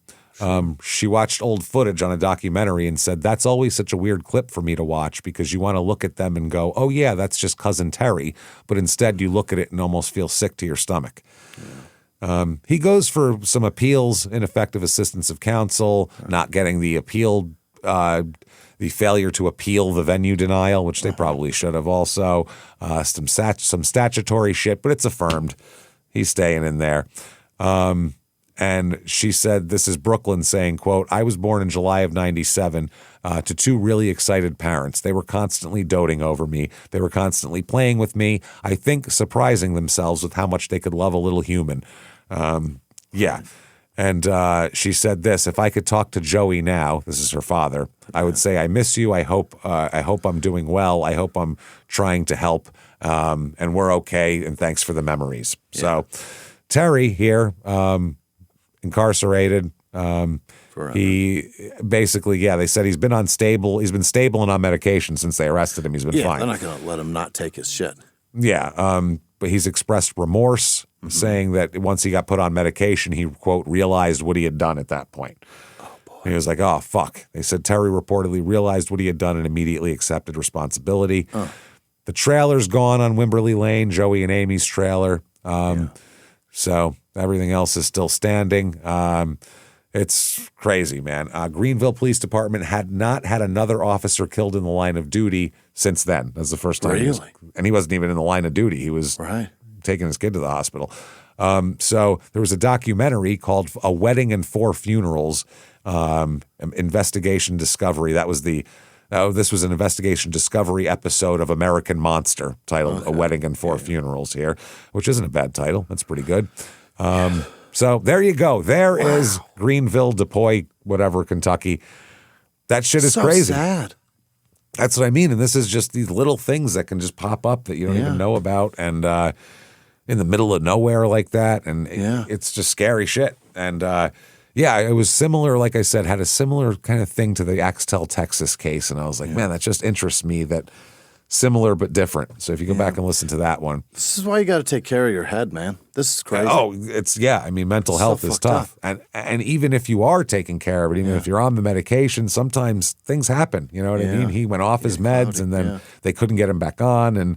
She watched old footage on a documentary and said, that's always such a weird clip for me to watch because you want to look at them and go, oh, yeah, that's just Cousin Terry. But instead you look at it and almost feel sick to your stomach. Yeah. He goes for some appeals, ineffective assistance of counsel, not getting the appeal, the failure to appeal the venue denial, which they probably should have also, some statutory shit, but it's affirmed. He's staying in there. And she said, this is Brooklyn saying, quote, I was born in July of '97 to 2 really excited parents. They were constantly doting over me. They were constantly playing with me. I think surprising themselves with how much they could love a little human. Yeah. And she said this, if I could talk to Joey now, this is her father, I would say, I miss you. I hope I'm doing well. I hope I'm trying to help. And we're okay. And thanks for the memories. Yeah. So Terry here, incarcerated. He basically, they said he's been stable and on medication since they arrested him. He's been fine. They're not going to let him not take his shit. Yeah. But he's expressed remorse, saying that once he got put on medication, he, quote, realized what he had done at that point. Oh, boy. And he was like, oh, fuck. They said Terry reportedly realized what he had done and immediately accepted responsibility. The trailer's gone on Wimberley Lane, Joey and Amy's trailer. So Everything else is still standing. It's crazy, man. Greenville Police Department had not had another officer killed in the line of duty since then. That's the first time. Really? And he wasn't even in the line of duty. He was taking his kid to the hospital. So there was a documentary called A Wedding and Four Funerals, Investigation Discovery. That was this was an investigation discovery episode of American Monster titled A Wedding and Four Funerals here, which isn't a bad title. That's pretty good. So there you go. There is Greenville, Depoy, whatever, Kentucky. That shit is crazy. Sad. That's what I mean. And this is just these little things that can just pop up that you don't even know about. And in the middle of nowhere like that. And it's just scary shit. And it was similar, like I said, had a similar kind of thing to the Axtell, Texas case. And I was like, man, that just interests me that similar but different. So if you go back and listen to that one. This is why you got to take care of your head, man. This is crazy. Oh, I mean, mental health is tough. And even if you are taking care of it, even if you're on the medication, sometimes things happen. You know what I mean? He went off his meds and then they couldn't get him back on. And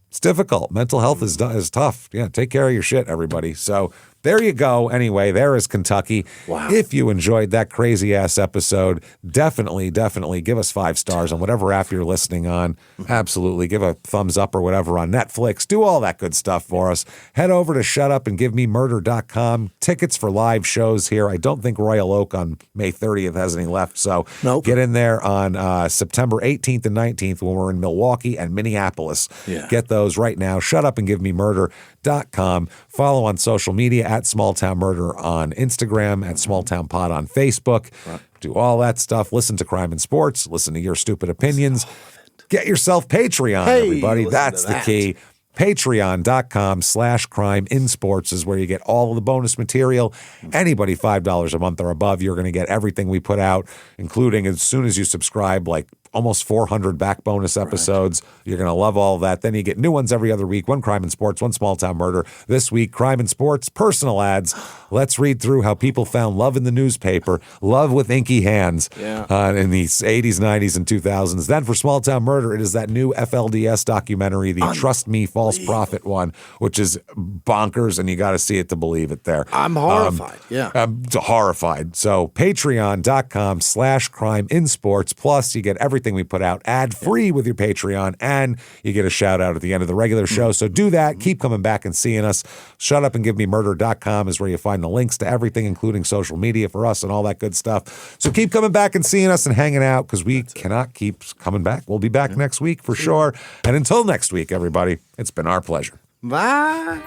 it's difficult. Mental health is tough. Yeah, take care of your shit, everybody. So there you go. Anyway, there is Kentucky. Wow. If you enjoyed that crazy-ass episode, definitely give us 5 stars on whatever app you're listening on. Absolutely. Give a thumbs up or whatever on Netflix. Do all that good stuff for us. Head over to shutupandgivememurder.com. Tickets for live shows here. I don't think Royal Oak on May 30th has any left, so get in there on September 18th and 19th when we're in Milwaukee and Minneapolis. Get those right now. Shutupandgivememurder.com. Follow on social media at Small Town Murder on Instagram, at Small Town Pod on Facebook. Do all that stuff. Listen to Crime and Sports. Listen to your stupid opinions. Get yourself Patreon, everybody. That's the key. Patreon.com/crimeinsports is where you get all of the bonus material. Anybody $5 a month or above, you're going to get everything we put out, including as soon as you subscribe, like almost 400 back bonus episodes. You're going to love all of that. Then you get new ones every other week. One Crime and Sports, one Small Town Murder. This week, Crime and Sports, personal ads. Let's read through how people found love in the newspaper, love with inky hands in the 80s, 90s, and 2000s. Then for Small Town Murder, it is that new FLDS documentary, the Trust Me False Prophet one, which is bonkers, and you got to see it to believe it there. I'm horrified. I'm horrified. So patreon.com/crimeinsports. Plus, you get everything we put out ad-free with your Patreon, and you get a shout-out at the end of the regular show. So do that. Keep coming back and seeing us. Shutupandgivememurder.com is where you find the links to everything, including social media for us and all that good stuff. So keep coming back and seeing us and hanging out, because we cannot keep coming back. We'll be back next week for sure. And until next week, everybody, it's been our pleasure. Bye.